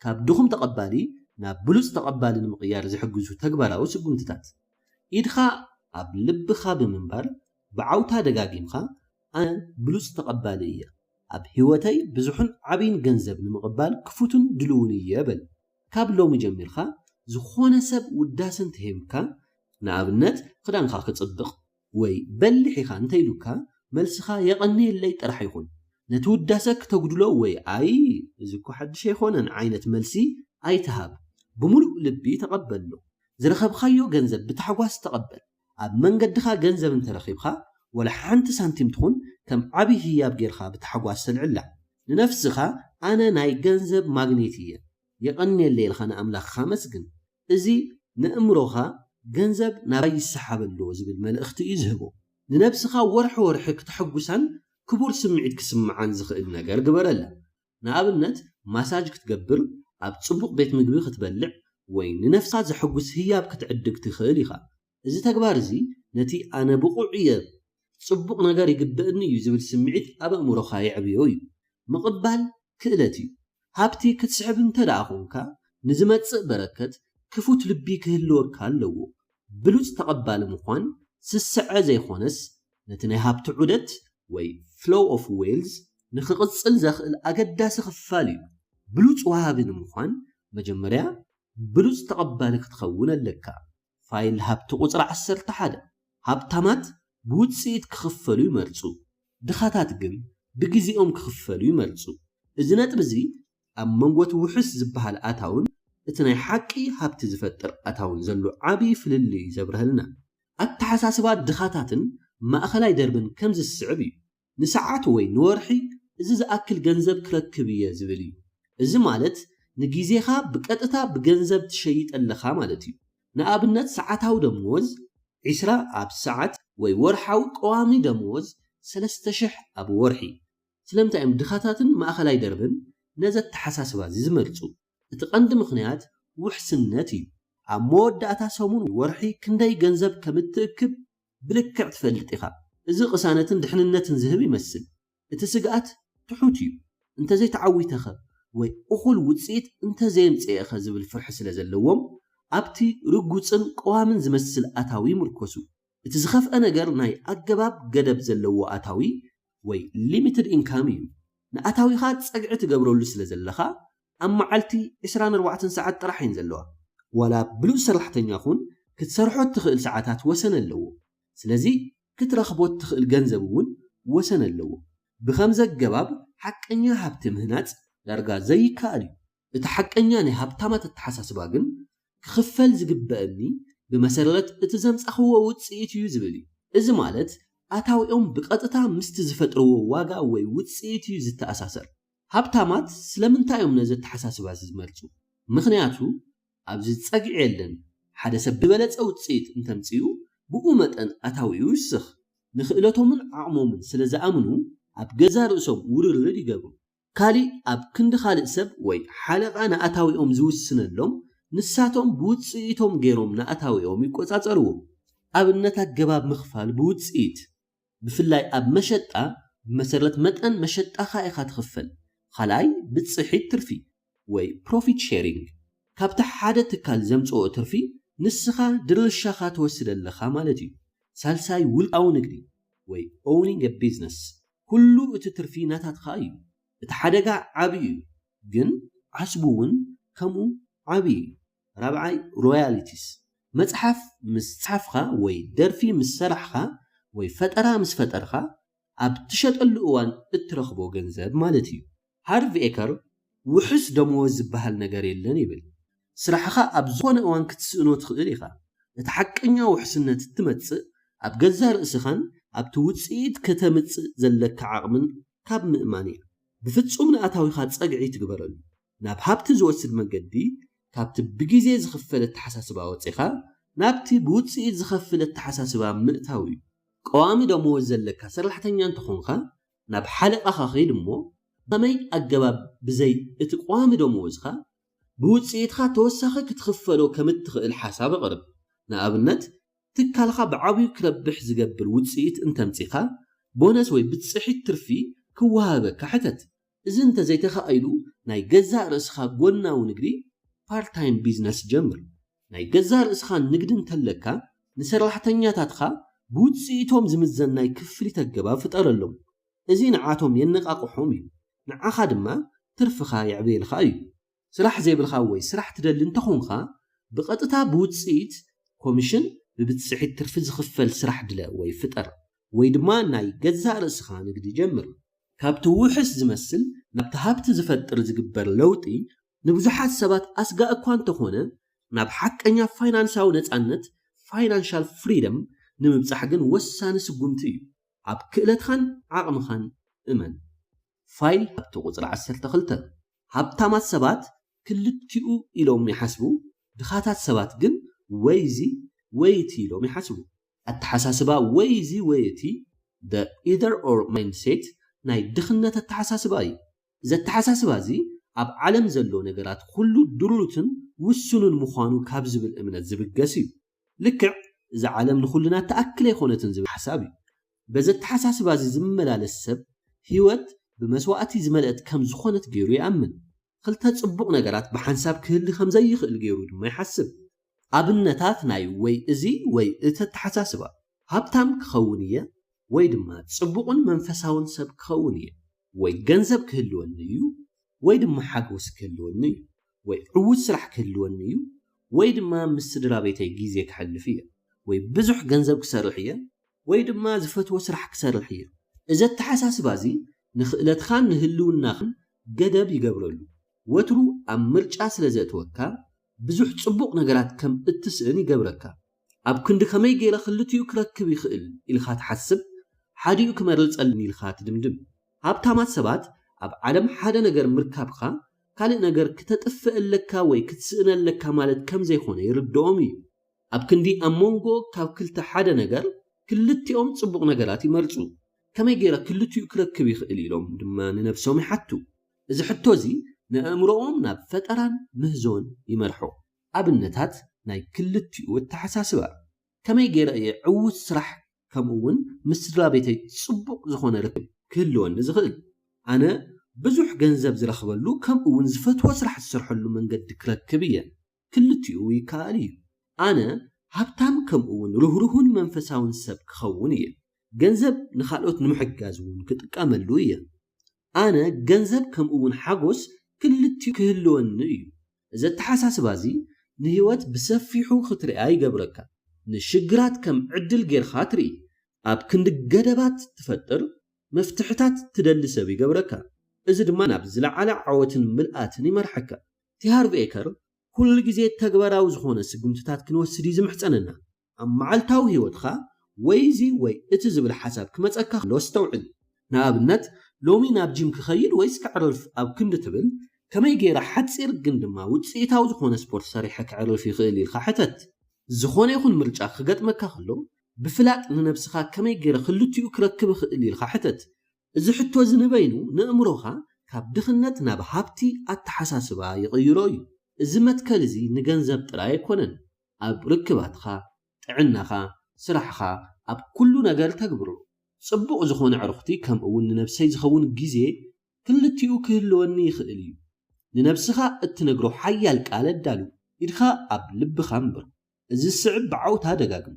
ካብ ድኹም ተቐባሊ ናብ ብሉፅ ተቐባሊ ንምቕያር ዝሕግዙ ተግባራዊ ስጉምትታት ኢድኻ ኣብ ልብኻ ብምንባር ብዓውታ ደጋጊምካ ኣነ ብሉፅ ተቐባሊ እየ ኣብ ህይወተይ ብዙሕን ዓብይን ገንዘብ ንምቕባል ክፉትን ድልውን እየ በል ካብ ሎሚ ጀሚርካ ዝኾነ ሰብ ውዳሰ እንትሂብካ ንኣብነት ክዳንካ ክጽብቕ ወይ በሊሕ ኢኻ እንተይሉካ መልስኻ የቐንየለይ ጥራሕ ይኹን ነቲ ውዳሰ ክተጉድሎ ወይ እዚ እኮ ሓድሽ ኣይኮነን ዓይነት መልሲ ኣይትሃብ ብምሉእ ልቢ ተቐበሎ ዝረኸብካዮ ገንዘብ ብታሕጓስ ተቐበል ኣብ መንገድኻ ገንዘብ እንተረኺብካ ወላ ሓንቲ ሳንቲም ትኹን ከም ዓብይ ህያብ ጌርካ ብታሕጓስ ተልዕላ ንነፍስኻ ኣነ ናይ ገንዘብ ማግኔት እየ የቐንየለይ ኢልካ ንኣምላኽኻ መስግን እዚ ንእምሮኻ ገንዘብ ናባይ ይሰሓበሎ ዝብል መልእኽቲ እዩ ዝህቦ ንነብስኻ ወርሒ ወርሒ ክትሐጉሳን ክቡር ስምዒት ክስምዓን ዝኽእል ነገር ግበረላ ንኣብነት ማሳጅ ክትገብር ኣብ ጽቡቕ ቤት ምግቢ ክትበልዕ ወይ ንነፍስኻ ዘሐጉስ ህያብ ክትዕድግ ትኽእል ኢኻ እዚ ተግባር እዚ ነቲ ኣነ ብቑዕ እየ ጽቡቕ ነገር ይግብእኒ እዩ ዝብል ስምዒት ኣብ ኣእምሮኻ የዕብዮ እዩ ምቕባል ክእለት እዩ ሃብቲ ክትስሕብ እንተደኣ ኾንካ ንዝመጽእ በረከት ክፉት ልቢ ክህልወካ ኣለዎ ብሉፅ ተቐባሊ ምዃን ስስዐ ዘይኾነስ ነቲ ናይ ሃብቲ ዑደት ወይ ፍሎው ኦፍ ዌልዝ ንኽቕጽል ዘኽእል ኣገዳሲ ክፋል እዩ ብሉፅ ወሃቢ ንምዃን መጀመርያ ብሉፅ ተቐባሊ ክትኸውን ኣለካ ፋይል ሃብቲ ቁፅሪ 11 ሃብታማት ብውፅኢት ክኽፈሉ ይመርፁ ድኻታት ግን ብግዚኦም ክኽፈሉ ይመርፁ እዚ ነጥብ እዚ ኣብ መንጎት ውሕስ ዝበሃል ኣታውን እቲ ናይ ሓቂ ሃብቲ ዝፈጥር ኣታውን ዘሎ ዓብዪ ፍልልይ ዘብርህልና ኣተሓሳስባ ድኻታትን ማእኸላይ ደርብን ከም ዝስዕብ እዩ ንሰዓት ወይ ንወርሒ እዚ ዝኣክል ገንዘብ ክረክብ እየ ዝብል እዩ እዚ ማለት ንጊዜኻ ብቀጥታ ብገንዘብ ትሸይጥ ኣለኻ ማለት እዩ ንኣብነት ሰዓታዊ ደመወዝ 20 ኣብ ሰዓት ወይ ወርሓዊ ቀዋሚ ደመወዝ 3000 ኣብ ወርሒ ስለምንታይ እዮም ድኻታትን ማእኸላይ ደርብን ነዚ ኣተሓሳስባ ዝመርፁ እቲ ቀንዲ ምኽንያት ውሕስነት እዩ ኣብ መወዳእታ ሰሙን ወርሒ ክንደይ ገንዘብ ከም እትእክብ ብልክዕ ትፈልጥ ኢኻ እዚ ቅሳነትን ድሕንነትን ዝህብ ይመስል እቲ ስግኣት ትሑት እዩ እንተዘይተዓዊተኸ ወይ እኹል ውፅኢት እንተዘየምፅአኸ ዝብል ፍርሒ ስለ ዘለዎም ኣብቲ ርጉፅን ቀዋምን ዝመስል ኣታዊ ይምርኮሱ እቲ ዝኸፍአ ነገር ናይ ኣገባብ ገደብ ዘለዎ ኣታዊ ወይ ሊሚትድ ኢንካም እዩ ንኣታዊኻ ፀግዒ ትገብረሉ ስለ ዘለኻ ኣብ መዓልቲ 24 ሰዓት ጥራሕ እየን ዘለዋ ዋላ ብሉፅ ሰራሕተኛ ኹን ክትሰርሖ ትኽእል ሰዓታት ወሰን ኣለዎ ስለዚ ክትረኽቦ ትኽእል ገንዘብ እውን ወሰን ኣለዎ ብኸምዚ ኣገባብ ሓቀኛ ሃብቲ ምህናፅ ዳርጋ ዘይከኣል እዩ እቲ ሓቀኛ ናይ ሃብታማት ኣተሓሳስባ ግን ክኽፈል ዝግበአኒ ብመሰረት እቲ ዘምፀኽዎ ውፅኢት እዩ ዝብል እዩ እዚ ማለት ኣታዊኦም ብቐጥታ ምስቲ ዝፈጥርዎ ዋጋ ወይ ውፅኢት እዩ ዝተኣሳሰር ሃብታማት ስለምንታይ እዮም ነዚ ኣተሓሳስባ ዝመርፁ ምኽንያቱ ኣብዚ ፀጊዕ የለን ሓደ ሰብ ብበለፀ ውፅኢት እንተምፅኡ ብኡ መጠን ኣታዊኡ ይውስኽ ንኽእለቶምን ዓቕሞምን ስለ ዝኣምኑ ኣብ ገዛ ርእሶም ውርርድ ይገብሩ ካሊእ ኣብ ክንዲ ካልእ ሰብ ወይ ሓለቓ ንኣታዊኦም ዝውስነሎም ንሳቶም ብውፅኢቶም ገይሮም ንኣታዊኦም ይቆጻጸርዎም ኣብነት ኣገባብ ምኽፋል ብውፅኢት ብፍላይ ኣብ መሸጣ ብመሰረት መጠን መሸጣኻ ኢኻ ትኽፈል ካልኣይ ብጽሒት ትርፊ ወይ ፕሮፊት ሼሪንግ ካብቲ ሓደ ትካል ዘምጽኦ ትርፊ ንስኻ ድርሻኻ ትወስድ ኣለኻ ማለት እዩ ሳልሳይ ውልቃዊ ንግዲ ወይ owning a business ኩሉ እቲ ትርፊ ናታትኻ እዩ እቲ ሓደጋ ዓብይ እዩ ግን ዓስቡ እውን ከምኡ ዓብይ ራብዓይ ሮያሊቲስ መጽሓፍ ምስ ጻፍኻ ወይ ደርፊ ምስ ሰራሕኻ ወይ ፈጠራ ምስ ፈጠርኻ ኣብ ትሸጠሉ እዋን እትረኽቦ ገንዘብ ማለት እዩ ሃርቪ ኤከር ውሕስ ደመወዝ ዝበሃል ነገር የለን ይብል ስራሕኻ ኣብ ዝኾነ እዋን ክትስእኖ ትኽእል ኢኻ እቲ ሓቀኛ ውሕስነት እትመጽእ ኣብ ገዛ ርእስኻን ኣብቲ ውፅኢት ከተምጽእ ዘለካ ዓቕምን ካብ ምእማን እያ ብፍጹም ንኣታዊኻ ጸግዒ ትግበረሉ ናብ ሃብቲ ዝወስድ መንገዲ ካብቲ ብግዜ ዝኽፈል እተሓሳስባ ወፂኻ ናብቲ ብውፅኢት ዝኸፍል እተሓሳስባ ምእታዊ እዩ ቀዋሚ ደመወዝ ዘለካ ሰራሕተኛ እንትኾንካ ናብ ሓለቓኻ ኸይድ እሞ ከመይ ኣገባብ ብዘይ እቲ ቀዋሚ ደመወዝኻ ብውፅኢትኻ ተወሳኺ ክትኽፈሎ ከም እትኽእል ሓሳብ ኣቕርብ ንኣብነት ትካልኻ ብዓብዩ ክረብሕ ዝገብር ውፅኢት እንተምፂኻ ቦነስ ወይ ብጽሒት ትርፊ ክወሃበካ ሕተት እዚ እንተዘይተኻኢሉ ናይ ገዛእ ርእስኻ ጎናዊ ንግዲ ፓርት ታይም ቢዝነስ ጀምር ናይ ገዛእ ርእስኻ ንግዲ እንተለካ ንሰራሕተኛታትኻ ብውፅኢቶም ዝምዘን ናይ ክፍሊት ኣገባብ ፍጠረሎም እዚ ንዓቶም የነቃቅሖም እዩ ንዓኻ ድማ ትርፍኻ ይዕብየልካ እዩ ስራሕ ዘይብልካ ወይ ስራሕ ትደሊ እንተኾንካ ብቐጥታ ብውፅኢት ኮሚሽን ብብጽሒት ትርፊ ዝኽፈል ስራሕ ድለ ወይ ፍጠር ወይ ድማ ናይ ገዛእ ርእስኻ ንግዲ ጀምር ካብቲ ውሕስ ዝመስል ናብቲ ሃብቲ ዝፈጥር ዝግበር ለውጢ ንብዙሓት ሰባት ኣስጋእ እኳ እንተኾነ ናብ ሓቀኛ ፋይናንሳዊ ነፃነት ፋይናንሻል ፍሪደም ንምብጻሕ ግን ወሳኒ ስጉምቲ እዩ ኣብ ክእለትኻን ዓቕምኻን እመን ፋይል ኣብቲ ቁፅሪ 12 ሃብታማት ሰባት ክልቲኡ ኢሎም ይሓስቡ ድኻታት ሰባት ግን ወይዚ ወይቲ ኢሎም ይሓስቡ ኣተሓሳስባ ወይዚ ወይቲ the either or mindset ናይ ድኽነት ኣተሓሳስባ እዩ እዚ ኣተሓሳስባ እዚ ኣብ ዓለም ዘሎ ነገራት ኩሉ ድሩትን ውሱንን ምዃኑ ካብ ዝብል እምነት ዝብገስ እዩ ልክዕ እዚ ዓለም ንኹልና ተኣክለ ይኾነትን ዝብል ሓሳብ እዩ በዚ ኣተሓሳስባ እዚ ዝመላለስ ሰብ ህይወት ብመስዋዕቲ ዝመልአት ከም ዝኾነት ገይሩ ይኣምን ክልተ ጽቡቕ ነገራት ብሓንሳብ ክህሊ ከም ዘይኽእል ገይሩ ድማ ይሓስብ ኣብነታት ናይ ወይ እዚ ወይ እቲ ኣተሓሳስባ ሃብታም ክኸውን እየ ወይ ድማ ጽቡቕን መንፈሳውን ሰብ ክኸውን እየ ወይ ገንዘብ ክህልወኒ እዩ ወይ ድማ ሓጎስ ክህልወኒ እዩ ወይ ዕዉት ስራሕ ክህልወኒ እዩ ወይ ድማ ምስ ስድራ ቤተይ ግዜ ክሕልፍ እየ ወይ ብዙሕ ገንዘብ ክሰርሕ እየ ወይ ድማ ዝፈትዎ ስራሕ ክሰርሕ እየ እዚ ኣተሓሳስባ እዚ ንኽእለትኻን ንህልውናኽን ገደብ ይገብረሉ ወትሩ ኣብ ምርጫ ስለ ዘእትወካ ብዙሕ ጽቡቕ ነገራት ከም እትስእን ይገብረካ ኣብ ክንዲ ከመይ ገይረ ክልቲኡ ክረክብ ይኽእል ኢልካ ትሓስብ ሓዲኡ ክመርፀልኒ ኢልካ ትድምድም ሃብታማት ሰባት ኣብ ዓለም ሓደ ነገር ምርካብካ ካልእ ነገር ክተጥፍአለካ ወይ ክትስእነለካ ማለት ከም ዘይኾነ ይርድኦም እዩ ኣብ ክንዲ ኣብ መንጎ ካብ ክልተ ሓደ ነገር ክልቲኦም ጽቡቕ ነገራት ይመርፁ ከመይ ገይረ ክልቲኡ ክረክብ ይኽእል ኢሎም ድማ ንነብሶም ይሓቱ እዚ ሕቶ እዚ ንኣእምሮኦም ናብ ፈጠራን ምህዞን ይመርሖ ኣብነታት ናይ ክልቲኡ ኣተሓሳስባ ከመይ ገይረ እየ ዕዉት ስራሕ ከምኡውን ምስ ስድራ ቤተይ ጽቡቕ ዝኾነ ርክብ ክህልወኒ ዝኽእል ኣነ ብዙሕ ገንዘብ ዝረኽበሉ ከምኡውን ዝፈትዎ ስራሕ ዝሰርሐሉ መንገዲ ክረክብ እየ ክልቲኡ ይከኣል እዩ ኣነ ሃብታም ከምኡውን ርህሩህን መንፈሳውን ሰብ ክኸውን እየ ገንዘብ ንኻልኦት ንምሕጋዝ እውን ክጥቀመሉ እየ ኣነ ገንዘብ ከምኡውን ሓጎስ ክልቲኡ ክህልወኒ እዩ እዚ ኣተሓሳስባ እዚ ንህይወት ብሰፊሑ ክትሪኣ ይገብረካ ንሽግራት ከም ዕድል ጌርካ ትርኢ ኣብ ክንዲ ገደባት ትፈጥር መፍትሕታት ትደሊ ሰብ ይገብረካ እዚ ድማ ናብ ዝለዓለ ዓወትን ምልኣትን ይመርሐካ እቲ ሃርቪ ኤከር ኩሉ ግዜ ተግባራዊ ዝኾነ ስጉምትታት ክንወስድ ዝምሕፀነና ኣብ መዓልታዊ ህይወትካ ወይዚ ወይ እቲ ዝብል ሓሳብ ክመፀካ ለስተውዕል ንኣብነት ሎሚ ናብ ጂም ክኸይድ ወይስ ክዕርፍ ኣብ ክንዲ ትብል ከመይ ገይረ ሓፂር ግን ድማ ውፅኢታዊ ዝኾነ ስፖርት ሰሪሐ ክዕርፍ ይኽእል ኢልካ ሕተት ዝኾነ ይኹን ምርጫ ክገጥመካ ከሎ ብፍላጥ ንነብስኻ ከመይ ገይረ ክልቲኡ ክረክብ ይኽእል ኢልካ ሕተት እዚ ሕቶ ዝንበይኑ ንእምሮኻ ካብ ድኽነት ናብ ሃብቲ ኣተሓሳስባ ይቕይሮ እዩ እዚ መትከል እዚ ንገንዘብ ጥራይ ኣይኮነን ኣብ ርክባትኻ ጥዕናኻ ስራሕኻ ኣብ ኩሉ ነገር ተግብሮ ጽቡቕ ዝኾነ ዕርኽቲ ከም እውን ንነፍሰይ ዝኸውን ግዜ ክልቲኡ ክህልወኒ ይኽእል እዩ ንነፍስኻ እትነግሮ ሓያል ቃል ኣዳሉ ኢድኻ ኣብ ልብኻ እምበር እዚ ስዕብ ብዓውታ ደጋግም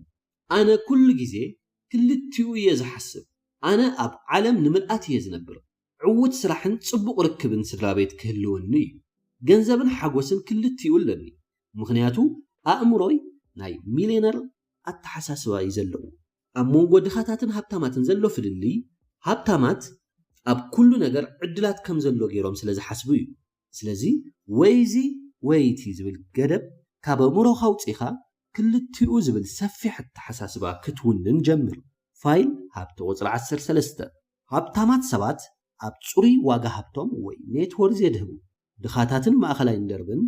ኣነ ኩሉ ግዜ ክልቲኡ እየ ዝሓስብ ኣነ ኣብ ዓለም ንምልኣት እየ ዝነብር ዕውት ስራሕን ጽቡቕ ርክብን ስድራ ቤት ክህልወኒ እዩ ገንዘብን ሓጎስን ክልቲኡ ኣለኒ ምኽንያቱ ኣእምሮይ ናይ ሚልዮነር ኣተሓሳስባ እዩ ዘለዎ ኣብ መንጎ ድኻታትን ሃብታማትን ዘሎ ፍልሊ ሃብታማት ኣብ ኩሉ ነገር ዕድላት ከም ዘሎ ገይሮም ስለ ዝሓስቡ እዩ ስለዚ ወይዚ ወይቲ ዝብል ገደብ ካብ ኣእምሮኻ ውፂኻ ክልቲኡ ዝብል ሰፊሕ ኣተሓሳስባ ክትውንን ጀምር ፋይል ሃብቲ ቁፅሪ 13 ሃብታማት ሰባት ኣብ ጽሩይ ዋጋ ሃብቶም ወይ ኔትወርዝ የድህቡ ድኻታትን ማእኸላይ ደርብን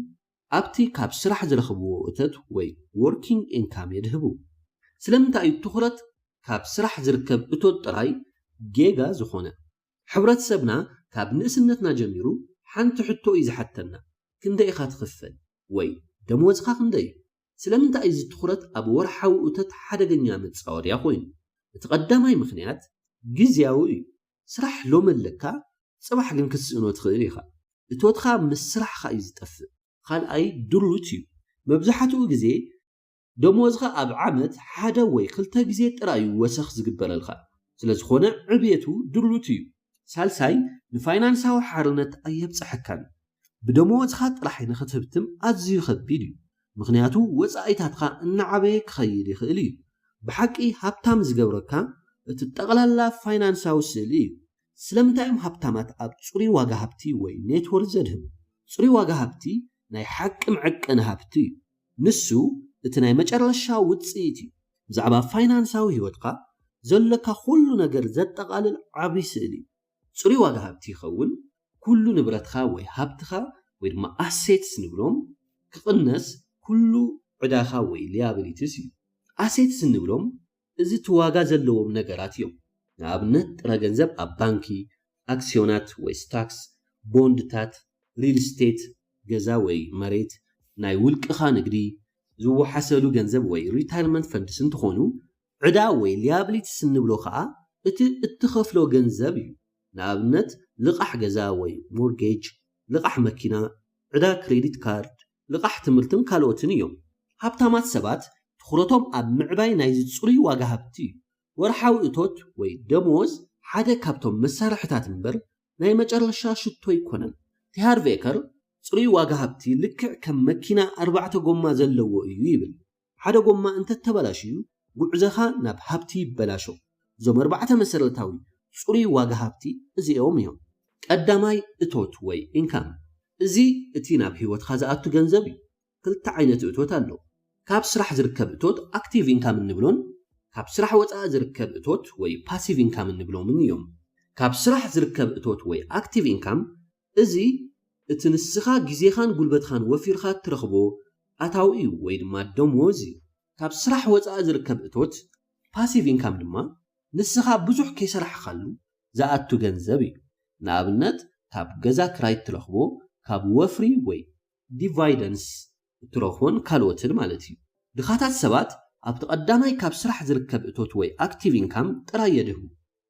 ኣብቲ ካብ ስራሕ ዝረኽብዎ እቶት ወይ ወርኪንግ ኢንካም የድህቡ ስለምንታይ እዩ ትኹረት ካብ ስራሕ ዝርከብ እቶት ጥራይ ጌጋ ዝኾነ ሕብረተሰብና ካብ ንእስነትና ጀሚሩ ሓንቲ ሕቶ እዩ ዝሓተና ክንደይ ኢኻ ትኽፈል ወይ ደሞዝኻ ክንደይ ስለምንታይ እዩ ትኹረት ኣብ ወርሓዊ እቶት ሓደገኛ መጻወርያ ኮይኑ እቲ ቀዳማይ ምኽንያት ግዝያዊ እዩ ስራሕ ሎም ኣለካ ጽባሕ ግን ክትስእኖ ትኽእል ኢኻ እቶትኻ ምስ ስራሕኻ እዩ ዝጠፍእ ካልኣይ ድሉት እዩ መብዛሕትኡ ግዜ ደሞዝኻ ኣብ ዓመት ሓደ ወይ ክልተ ግዜ ጥራይ ወሰኽ ዝግበረልካ ስለዝኾነ ዕብየቱ ድሉት እዩ ሳልሳይ ንፋይናንሳዊ ሓርነት ኣየብፅሐካን ብደሞዝኻ ጥራሕ ንኽትህብትም ኣዝዩ ከቢድ እዩ ምኽንያቱ ወፃኢታትካ እናዓበየ ክኸይድ ይኽእል እዩ ብሓቂ ሃብታም ዝገብረካ እቲ ጠቕላላ ፋይናንሳዊ ስእሊ እዩ ስለምንታይ እዮም ሃብታማት ኣብ ጽሩይ ዋጋ ሃብቲ ወይ ኔትወርክ ዘድህቡ ጽሩይ ዋጋ ሃብቲ ናይ ሓቂ መዐቀኒ ሃብቲ እዩ ንሱ እቲ ናይ መጨረሻ ውፅኢት እዩ ብዛዕባ ፋይናንሳዊ ህይወትካ ዘለካ ኩሉ ነገር ዘጠቓልል ዓብይ ስእሊ እዩ ጽሩይ ዋጋ ሃብቲ ይኸውን ኩሉ ንብረትካ ወይ ሃብትኻ ወይ ድማ ኣሴትስ ንብሎም ክቕነስ ኩሉ ዕዳኻ ወይ ሊያቢሊቲስ እዩ ኣሴትስ ንብሎም እዚ ትዋጋ ዘለዎም ነገራት እዮም ንኣብነት ጥረ ገንዘብ ኣብ ባንኪ ኣክስዮናት ወይ ስታክስ ቦንድታት ሪል ስቴት ገዛ ወይ መሬት ናይ ውልቅኻ ንግዲ ዝወሓሰሉ ገንዘብ ወይ ሪታይርመንት ፈንድስ እንትኾኑ ዕዳ ወይ ሊያቢሊቲስ ንብሎ ከዓ እቲ እትኸፍሎ ገንዘብ እዩ ንኣብነት ልቓሕ ገዛ ወይ ሞርጌጅ ልቓሕ መኪና ዕዳ ክሬዲት ካርድ ልቓሕ ትምህርትን ካልኦትን እዮም ሃብታማት ሰባት ትኹረቶም ኣብ ምዕባይ ናይ ጽሩይ ዋጋ ሃብቲ እዩ ወርሓዊ እቶት ወይ ደሞዝ ሓደ ካብቶም መሳርሕታት እምበር ናይ መጨረሻ ሽቶ ይኮነን ቲሃርቬከር ጽሩይ ዋጋ ሃብቲ ልክዕ ከም መኪና 4 ጎማ ዘለዎ እዩ ይብል ሓደ ጎማ እንተተበላሽዩ ጉዕዞኻ ናብ ሃብቲ ይበላሾ እዞም 4 መሰረታዊ ጽሩይ ዋጋ ሃብቲ እዚኦም እዮም ቀዳማይ እቶት ወይ ኢንካም እዚ እቲ ናብ ህይወትካ ዝኣቱ ገንዘብ እዩ ክልተ ዓይነት እቶት ኣሎ ካብ ስራሕ ዝርከብ እቶት ኣክቲቭ ኢንካም እንብሎን ካብ ስራሕ ወፃኢ ዝርከብ እቶት ወይ ፓሲቭ ኢንካም እንብሎምን እዮም ካብ ስራሕ ዝርከብ እቶት ወይ ኣክቲቭ ኢንካም እዚ እቲ ንስኻ ግዜኻን ጉልበትኻን ወፊርካ ትረኽቦ ኣታዊ እዩ ወይ ድማ ደሞዝ እዩ ካብ ስራሕ ወፃኢ ዝርከብ እቶት ፓሲቭ ኢንካም ድማ ንስኻ ብዙሕ ከይሰራሕካሉ ዝኣቱ ገንዘብ እዩ ንኣብነት ካብ ገዛ ክራይ ትረኽቦ ካብ ወፍሪ ወይ ዲቫይደንስ እትረኽቦን ካልኦትን ማለት እዩ ድኻታት ሰባት ኣብቲ ቀዳማይ ካብ ስራሕ ዝርከብ እቶት ወይ ኣክቲቭ ኢንካም ጥራይ የድህቡ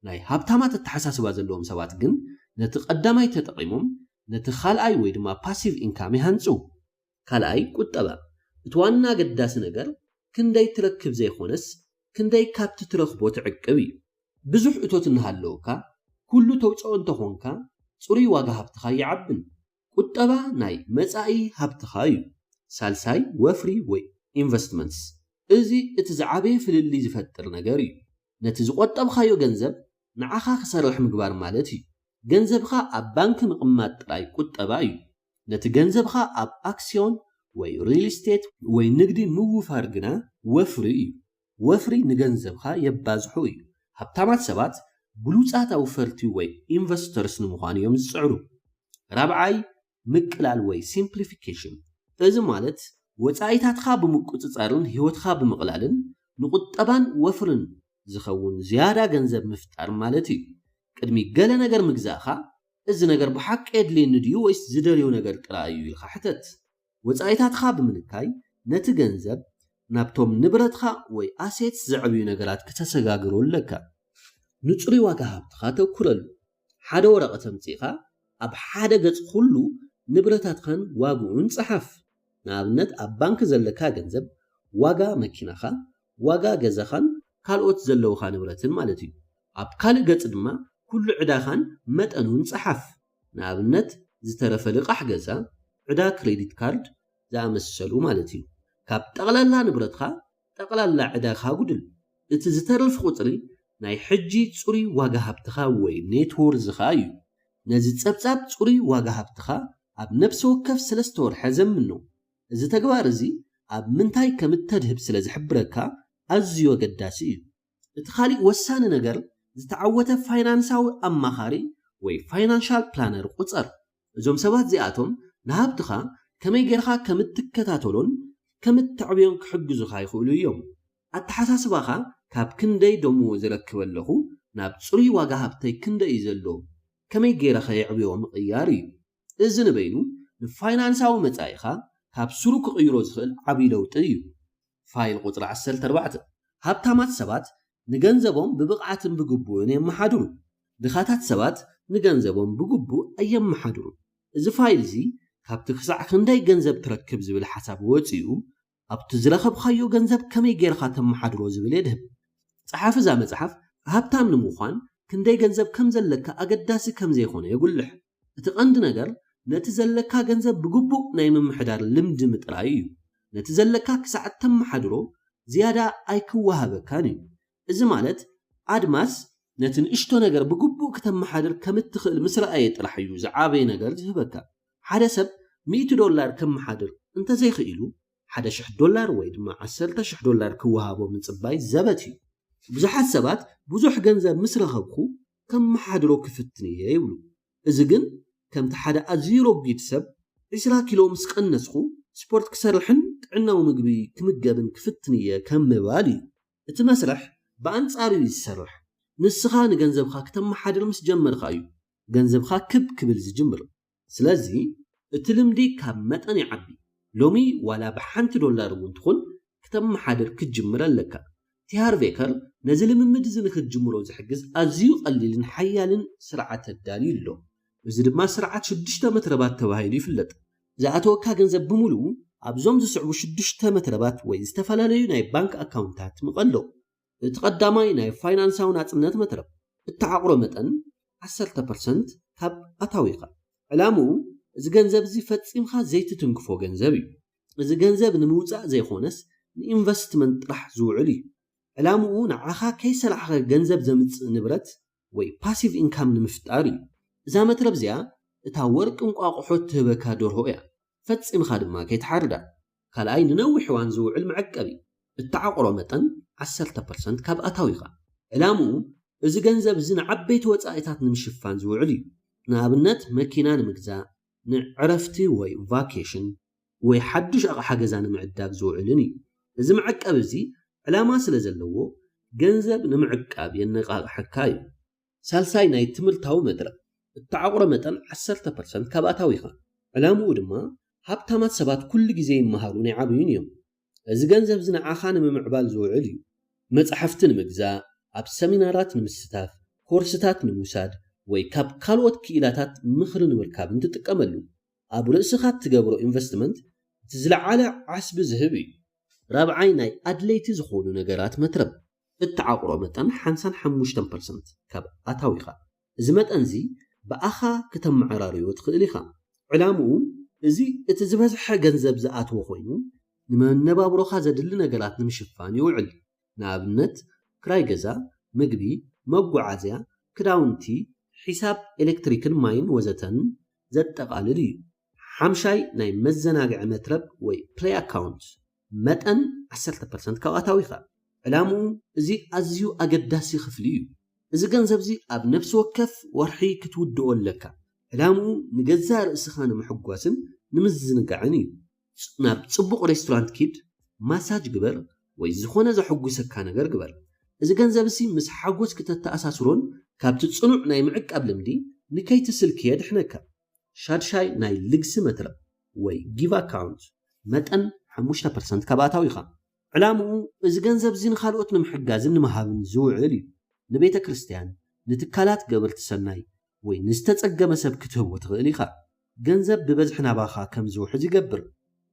ናይ ሃብታማት ኣተሓሳስባ ዘለዎም ሰባት ግን ነቲ ቀዳማይ ተጠቒሞም ነቲ ካልኣይ ወይ ድማ ፓሲቭ ኢንካም ይሃንፁ ካልኣይ ቁጠባ እቲ ዋና ገዳሲ ነገር ክንደይ ትረክብ ዘይኾነስ ክንደይ ካብቲ ትረኽቦ ትዕቅብ እዩ ብዙሕ እቶት እናሃለውካ ኩሉ ተውፅኦ እንተኾንካ ጽሩይ ዋጋ ሃብትኻ ይዓብን ቁጠባ ናይ መጻኢ ሃብትኻ እዩ ሳልሳይ ወፍሪ ወይ ኢንቨስትመንትስ እዚ እቲ ዝዓበየ ፍልሊ ዝፈጥር ነገር እዩ ነቲ ዝቆጠብካዮ ገንዘብ ንዓኻ ክሰርሕ ምግባር ማለት እዩ ገንዘብኻ ኣብ ባንክ ምቕማጥ ጥራይ ቁጠባ እዩ ነቲ ገንዘብኻ ኣብ ኣክስዮን ወይ ሪል ስቴት ወይ ንግዲ ምውፋር ግና ወፍሪ እዩ ወፍሪ ንገንዘብኻ የባዝሑ እዩ ሃብታማት ሰባት ብሉፃት ኣውፈርቲ ወይ ኢንቨስተርስ ንምዃን እዮም ዝፅዕሩ ራብዓይ ምቅላል ወይ ሲምፕሊፊኬሽን እዚ ማለት ወፃኢታትካ ብምቁፅፃርን ህይወትካ ብምቕላልን ንቁጠባን ወፍርን ዝኸውን ዝያዳ ገንዘብ ምፍጣር ማለት እዩ ቅድሚ ገለ ነገር ምግዛእኻ እዚ ነገር ብሓቂ የድልየኒ ድዩ ወይስ ዝደልዮ ነገር ጥራይ እዩ ኢልካ ሕተት ወጻኢታትኻ ብምንካይ ነቲ ገንዘብ ናብቶም ንብረትኻ ወይ ኣሴትስ ዝዕብዩ ነገራት ከተሰጋግሩ ኣለካ ንጹሪ ዋጋ ሃብትኻ ተኩረሉ ሓደ ወረቐት ኣምፂኻ ኣብ ሓደ ገጽ ኩሉ ንብረታትኻን ዋግኡን ጽሓፍ ንኣብነት ኣብ ባንክ ዘለካ ገንዘብ ዋጋ መኪናኻ ዋጋ ገዛኻን ካልኦት ዘለውኻ ንብረትን ማለት እዩ ኣብ ካልእ ገጽ ድማ ኩሉ ዕዳኻን መጠኑን ጽሓፍ ንኣብነት ዝተረፈ ልቓሕ ገዛ ዕዳ ክሬዲት ካርድ ዝኣመሰሉ ማለት እዩ ካብ ጠቕላላ ንብረትኻ ጠቕላላ ዕዳኻ ጉድል እቲ ዝተረፍ ቁጽሪ ናይ ሕጂ ጽሪ ዋጋ ሃብትኻ ወይ ኔትወርዝኻ እዩ ነዚ ጸብጻብ ጽሪ ዋጋ ሃብትኻ ኣብ ነፍሲ ወከፍ 3 ወርሐ ዘምኖ እዚ ተግባር እዚ ኣብ ምንታይ ከም እተድህብ ስለ ዝሕብረካ ኣዝዩ ኣገዳሲ እዩ እቲ ካልእ ወሳኒ ነገር ዝተዓወተ ፋይናንሳዊ ኣማኻሪ ወይ ፋይናንሻል ፕላነር ቁጽር እዞም ሰባት እዚኣቶም ንሃብትኻ ከመይ ጌርካ ከም እትከታተሎን ከም እትዕብዮን ክሕግዙኻ ይኽእሉ እዮም ኣተሓሳስባኻ ካብ ክንደይ ደሞ ዝረክብ ኣለኹ ናብ ጽሩይ ዋጋ ሃብተይ ክንደይ ዘሎ ከመይ ጌርካ የዕብዮ ምቕያር እዩ እዚ ንበይኑ ንፋይናንሳዊ መጻኢኻ ካብ ስሩ ክቕይሮ ዝኽእል ዓብይ ለውጢ እዩ ፋይል ቁጽሪ 14 ሃብታማት ሰባት ንገንዘቦም ብብቕዓትን ብግቡእን የመሓድሩ ድኻታት ሰባት ንገንዘቦም ብግቡእ ኣየመሓድሩ እዚ ፋይል እዚ ካብቲ ክሳዕ ክንደይ ገንዘብ ትረክብ ዝብል ሓሳብ ወፂኡ ኣብቲ ዝረኸብካዮ ገንዘብ ከመይ ጌርካ ተመሓድሮ ዝብል የድህብ ጸሓፊ እዛ መጽሓፍ ሃብታም ንምዃን ክንደይ ገንዘብ ከም ዘለካ ኣገዳሲ ከም ዘይኾነ የጉልሕ እቲ ቀንዲ ነገር ነቲ ዘለካ ገንዘብ ብግቡእ ናይ ምምሕዳር ልምዲ ምጥራይ እዩ ነቲ ዘለካ ክሳዕ ተመሓድሮ ዝያዳ ኣይክወሃበካን እዩ እዚ ማለት ኣድማስ ነቲ ንእሽቶ ነገር ብግቡእ ከተመሓድር ከም እትኽእል ምስ ረኣየ ጥራሕ እዩ ዝዓበየ ነገር ዝህበካ ሓደ ሰብ $100 ከመሓድር እንተዘይኽኢሉ $1,000 ወይ ድማ $10,000 ክወሃቦ ምጽባይ ዘበት እዩ ብዙሓት ሰባት ብዙሕ ገንዘብ ምስ ረኸብኩ ከመሓድሮ ክፍትን እየ ይብሉ እዚ ግን ከምቲ ሓደ ኣዝዩ ረጒድ ሰብ 20 ኪሎ ምስ ቀነስኩ ስፖርት ክሰርሕን ጥዕናዊ ምግቢ ክምገብን ክፍትን እየ ከም ምባል እዩ እቲ መስርሕ ብኣንጻሩ ይሰርሕ ንስኻ ንገንዘብካ ከተመሓድር ምስ ጀመርካ እዩ ገንዘብካ ክብ ክብል ዝጅምር ስለዚ እቲ ልምዲ ካብ መጠን ይዓቢ ሎሚ ዋላ $1 እውን ትኹን ከተመሓድር ክትጅምር ኣለካ ቲሃር ቬከር ነዚ ልምምድ እዚ ንክትጅምሮ ዝሕግዝ ኣዝዩ ቀሊልን ሓያልን ስርዓት ተዳልዩ ኣሎ እዚ ድማ ስርዓት 6 መትረባት ተባሂሉ ይፍለጥ ዝኣተወካ ገንዘብ ብምሉኡ ኣብዞም ዝስዕቡ 6 መትረባት ወይ ዝተፈላለዩ ናይ ባንክ ኣካውንታት ምቐሎ እቲ ቀዳማይ ናይ ፋይናንሳዊ ናጽነት መትረብ እተዓቕሮ መጠን 10% ካብ ኣታዊኻ ዕላምኡ እዚ ገንዘብ እዚ ፈጺምካ ዘይትትንክፎ ገንዘብ እዩ እዚ ገንዘብ ንምውፃእ ዘይኾነስ ንኢንቨስትመንት ጥራሕ ዝውዕል እዩ ዕላምኡ ንዓኻ ከይሰላሕኻ ገንዘብ ዘምጽእ ንብረት ወይ ፓሲቭ ኢንካም ንምፍጣር እዩ እዛ መትረብ እዚኣ እታ ወርቂ እንቋቑሖት ትህበካ ደርሆ እያ ፈጺምካ ድማ ከይትሓርዳ ካልኣይ ንነዊሕ እዋን ዝውዕል መዐቀቢ እተዓቕሮ መጠን 10% ካብ ኣታዊኻ ዕላምኡ እዚ ገንዘብ እዚ ንዓበይቲ ወጻኢታት ንምሽፋን ዝውዕል እዩ ንኣብነት መኪና ንምግዛእ ንዕረፍቲ ወይ ቫኬሽን ወይ ሓድሽ ኣቕሓ ገዛ ንምዕዳግ ዝውዕልን እዩ እዚ መዐቀቢ እዚ ዕላማ ስለ ዘለዎ ገንዘብ ንምዕቃብ የነቃቕሐካ እዩ ሳልሳይ ናይ ትምህርታዊ መድረክ እተዓቕሮ መጠን 10% ካብ ኣታዊኻ ዕላምኡ ድማ ሃብታማት ሰባት ኩሉ ግዜ ይመሃሩን ይዓብዩን እዮም እዚ ገንዘብ እዚ ንዓኻ ንምምዕባል ዝውዕል እዩ መጽሓፍቲ ንምግዛእ ኣብ ሰሚናራት ንምስታፍ ኮርስታት ንምውሳድ ወይ ካብ ካልኦት ክኢላታት ምኽሪ ንምርካብ እንትጥቀመሉ ኣብ ርእስኻ ትገብሮ ኢንቨስትመንት እቲ ዝለዓለ ዓስቢ ዝህብ እዩ ራብዓይ ናይ ኣድለይቲ ዝኾኑ ነገራት መትረብ እተዓቕሮ መጠን 55% ካብ ኣታዊኻ እዚ መጠን እዚ ብኣኻ ከተመዓራርዮ ትኽእል ኢኻ ዕላምኡ እዚ እቲ ዝበዝሐ ገንዘብ ዝኣትዎ ኮይኑ ንመነባብሮኻ ዘድሊ ነገራት ንምሽፋን ይውዕል ንኣብነት ክራይ ገዛ ምግቢ መጓዓዝያ ክዳውንቲ ሒሳብ ኤሌክትሪክን ማይን ወዘተን ዘጠቃልል እዩ ሓምሻይ ናይ መዘናግዒ መትረብ ወይ ፕሌይ ኣካውንት መጠን 10% ካብ ኣታዊኻ ዕላምኡ እዚ ኣዝዩ ኣገዳሲ ክፍሊ እዩ እዚ ገንዘብ እዚ ኣብ ነፍሲ ወከፍ ወርሒ ክትውድኦ ኣለካ ዕላምኡ ንገዛእ ርእስኻ ንምሕጓስን ንምዝንጋዕን እዩ ናብ ጽቡቕ ሬስቶራንት ኪድ ማሳጅ ግበር ወይ ዝኾነ ዘሐጉሰካ ነገር ግበር እዚ ገንዘብ እዚ ምስ ሓጎስ ከተተኣሳስሮን ካብቲ ጽኑዕ ናይ ምዕቃብ ልምዲ ንከይትስልክ የድሕነካ ሻድሻይ ናይ ልግሲ መትረብ ወይ ጊቭ ኣካውንት መጠን 5% ካባታው ኢኻ ዕላምኡ እዚ ገንዘብ እዚ ንኻልኦት ንምሕጋዝን ንምሃብን ዝውዕል እዩ ንቤተ ክርስቲያን ንትካላት ገበርቲ ሰናይ ወይ ንዝተጸገመ ሰብ ክትህቦ ትኽእል ኢኻ ገንዘብ ብበዝሒ ናባኻ ከም ዝውሕዝ ይገብር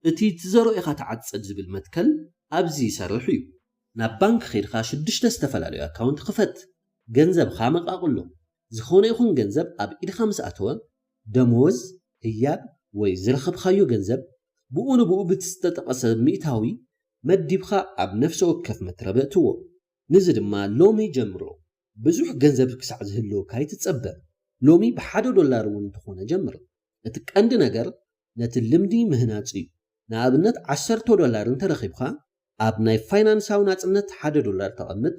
እቲ ትዘርኦ ኢኻ ተዓጽድ ዝብል መትከል ኣብዚ ይሰርሕ እዩ ናብ ባንክ ኸይድኻ 6 ዝተፈላለዩ ኣካውንት ክፈት ገንዘብኻ መቃቕሎ ዝኾነ ይኹን ገንዘብ ኣብ ኢድኻ ምስ ኣተወ ደሞዝ ህያብ ወይ ዝረኸብካዮ ገንዘብ ብኡ ንብኡ ብዝተጠቐሰ ሚእታዊ መዲብኻ ኣብ ነፍሲ ወከፍ መትረበ እትዎ ንዚ ድማ ሎሚ ጀምሮ ብዙሕ ገንዘብ ክሳዕ ዝህልወካ ይትጸበእ ሎሚ $1 እውን እንተኾነ ጀምር እቲ ቀንዲ ነገር ነቲ ልምዲ ምህናጽ እዩ ንኣብነት $10 እንተረኺብካ ኣብ ናይ ፋይናንሳዊ ናጽነት $1 ተቐምጥ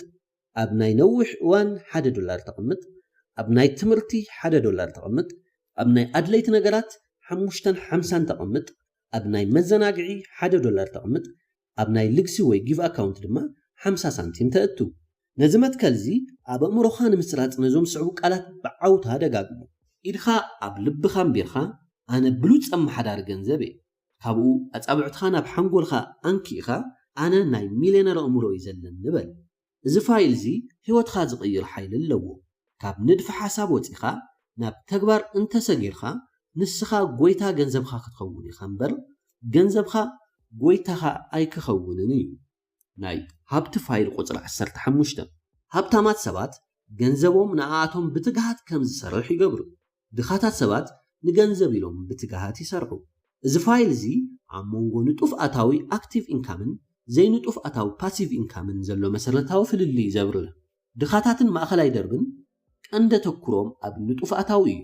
ኣብ ናይ ነዊሕ እዋን $1 ተቐምጥ ኣብ ናይ ትምህርቲ $1 ተቐምጥ ኣብ ናይ ኣድለይቲ ነገራት 550 ተቐምጥ ኣብ ናይ መዘናግዒ $1 ተቐምጥ ኣብ ናይ ልግሲ ወይ ጊቭ ኣካውንት ድማ 50 ሳንቲም ተእቱ ነዚ መትከል እዚ ኣብ ኣእምሮኻ ንምስራጽ ነዞም ስዕቡ ቃላት ብዓውታ ደጋግሞ ኢድኻ ኣብ ልብኻ እምቢርኻ ኣነ ብሉፅ ኣመሓዳሪ ገንዘብ እየ ካብኡ ኣጻብዕትኻ ናብ ሓንጎልኻ ኣንኪኢኻ ኣነ ናይ ሚልዮነር ኣእምሮ እዩ ዘለኒ ንበል እዚ ፋይል እዚ ህይወትካ ዝቕይር ሓይሊ ኣለዎ ካብ ንድፊ ሓሳብ ወፂኻ ናብ ተግባር እንተሰጊርካ ንስኻ ጎይታ ገንዘብካ ክትኸውን ኢኻ እምበር ገንዘብካ ጎይታኻ ኣይክኸውንን እዩ ናይ ሃብቲ ፋይል ቁፅሪ 15 ሃብታማት ሰባት ገንዘቦም ንኣቶም ብትግሃት ከም ዝሰርሕ ይገብሩ ድኻታት ሰባት ንገንዘብ ኢሎም ብትግሃት ይሰርሑ እዚ ፋይል እዚ ኣብ መንጎ ንጡፍ ኣታዊ ኣክቲቭ ኢንካምን ዘይንጡፍ ኣታዊ ፓሲቭ ኢንካምን ዘሎ መሰረታዊ ፍልልይ ይዘብርለ ድኻታትን ማእኸላይ ደርብን ቀንደ ተኩሮም ኣብ ንጡፍ ኣታዊ እዩ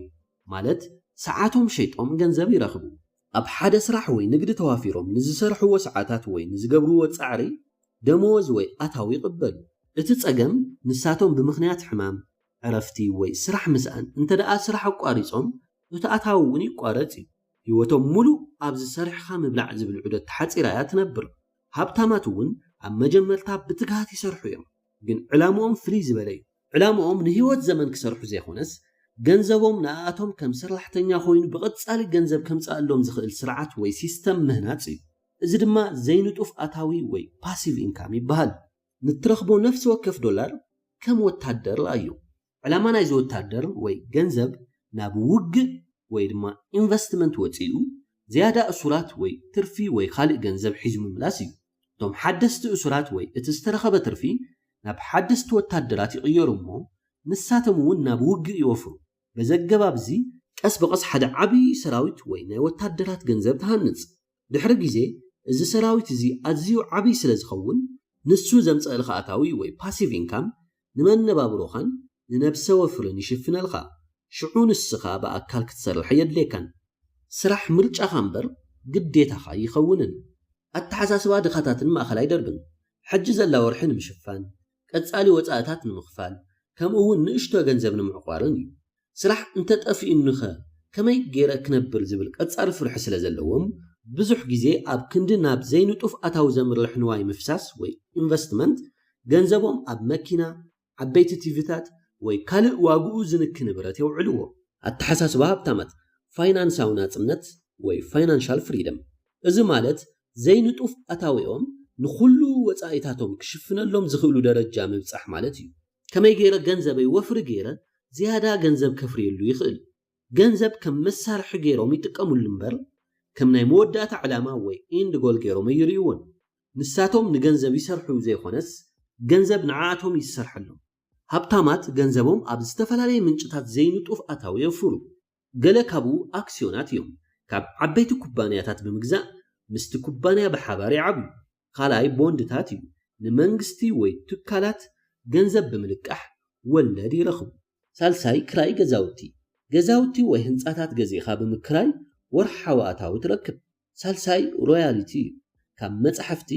ማለት ሰዓቶም ሸይጦም ገንዘብ ይረኽቡ ኣብ ሓደ ስራሕ ወይ ንግዲ ተዋፊሮም ንዝሰርሕዎ ሰዓታት ወይ ንዝገብርዎ ጻዕሪ ደሞዝ ወይ ኣታዊ ይቕበሉ እቲ ጸገም ንሳቶም ብምኽንያት ሕማም ዕረፍቲ ወይ ስራሕ ምስኣን እንተደኣ ስራሕ ኣቋሪጾም እቲ ኣታዊ እውን ይቋረጽ እዩ ህይወቶም ሙሉእ ኣብ ዝሰርሕኻ ምብላዕ ዝብል ዑደት ተሓፂራ እያ ትነብር ሃብታማት እውን ኣብ መጀመርታ ብትግሃት ይሰርሑ እዮም ግን ዕላምኦም ፍልይ ዝበለ እዩ ዕላምኦም ንህይወት ዘመን ክሰርሑ ዘይኾነስ ገንዘቦም ንኣቶም ከም ሰራሕተኛ ኮይኑ ብቐጻሊ ገንዘብ ከምጽኣሎም ዝኽእል ስርዓት ወይ ሲስተም ምህናጽ እዩ እዚ ድማ ዘይንጡፍ ኣታዊ ወይ ፓሲቭ ኢንካም ይበሃል ንትረኽቦ ነፍሲ ወከፍ ዶላር ከም ወታደር እዩ ዕላማ ናይዚ ወታደር ወይ ገንዘብ ናብ ውግእ ወይ ድማ ኢንቨስትመንት ወፂኡ ዝያዳ እሱራት ወይ ትርፊ ወይ ካልእ ገንዘብ ሒዙ ምምላስ እዩ እቶም ሓደስቲ እሱራት ወይ እቲ ዝተረኸበ ትርፊ ናብ ሓደስቲ ወታደራት ይቕየሩ እሞ ንሳቶም እውን ናብ ውግእ ይወፍሩ በዘገባብ እዚ ቀስ በቐስ ሓደ ዓብዪ ሰራዊት ወይ ናይ ወታደራት ገንዘብ ተሃንጽ ድሕሪ ግዜ እዚ ሰራዊት እዚ ኣዝዩ ዓብዪ ስለ ዝኸውን ንሱ ዘምጽአልካ ኣታዊ ወይ ፓሲቭ ኢንካም ንመነባብሮኻን ንነብሰ ወፍርን ይሽፍነልካ ሽዑ ንስኻ ብኣካል ክትሰርሕ የድልየካን ስራሕ ምርጫኻ እምበር ግዴታኻ ይኸውንን ኣተሓሳስባ ድኻታትን ማእኸላይ ደርብን ሕጂ ዘላ ወርሒ ንምሽፋን ቀጻሊ ወጻእታት ንምኽፋል ከምኡ እውን ንእሽቶ ገንዘብ ንምዕቋርን እዩ ስራሕ እንተጠፊኡንኸ ከመይ ገይረ ክነብር ዝብል ቀጻሊ ፍርሒ ስለ ዘለዎም ብዙሕ ግዜ ኣብ ክንዲ ናብ ዘይንጡፍ ኣታዊ ዘምርሕ ንዋይ ምፍሳስ ወይ ኢንቨስትመንት ገንዘቦም ኣብ መኪና ዓበይቲ ቲቪታት ወይ ካልእ ዋግኡ ዝንክ ንብረት የውዕልዎ ኣተሓሳስባ ሃብታማት ፋይናንሳዊ ናጽነት ወይ ፋይናንሻል ፍሪደም እዚ ማለት ዘይንጡፍ ኣታዊኦም ንኹሉ ወጻኢታቶም ክሽፍነሎም ዝኽእሉ ደረጃ ምብጻሕ ማለት እዩ ከመይ ገይረ ገንዘበይ ወፍሪ ገይረ ዝያዳ ገንዘብ ከፍርየሉ ይኽእል ገንዘብ ከም መሳርሒ ገይሮም ይጥቀሙሉ እምበር ከም ናይ መወዳእታ ዕላማ ወይ ኢንድ ጎል ገይሮም ይርኢዎን ንሳቶም ንገንዘብ ይሰርሑ ዘይኾነስ ገንዘብ ንዓኣቶም ይሰርሐሎም ሃብታማት ገንዘቦም ኣብ ዝተፈላለየ ምንጭታት ዘይንጡፍ ኣታዊ የፍሩ ገለ ካብኡ ኣክስዮናት እዮም ካብ ዓበይቲ ኩባንያታት ብምግዛእ ምስቲ ኩባንያ ብሓባር ይዓብዩ ካልኣይ ቦንድታት እዩ ንመንግስቲ ወይ ትካላት ገንዘብ ብምልቃሕ ወለድ ይረኽቡ ሳልሳይ ክራይ ገዛውቲ ወይ ህንጻታት ገዚእኻ ብምክራይ ወርሓዊ ኣታዊ ትረክብ ሳልሳይ ሮያሊቲ እዩ ካብ መጽሕፍቲ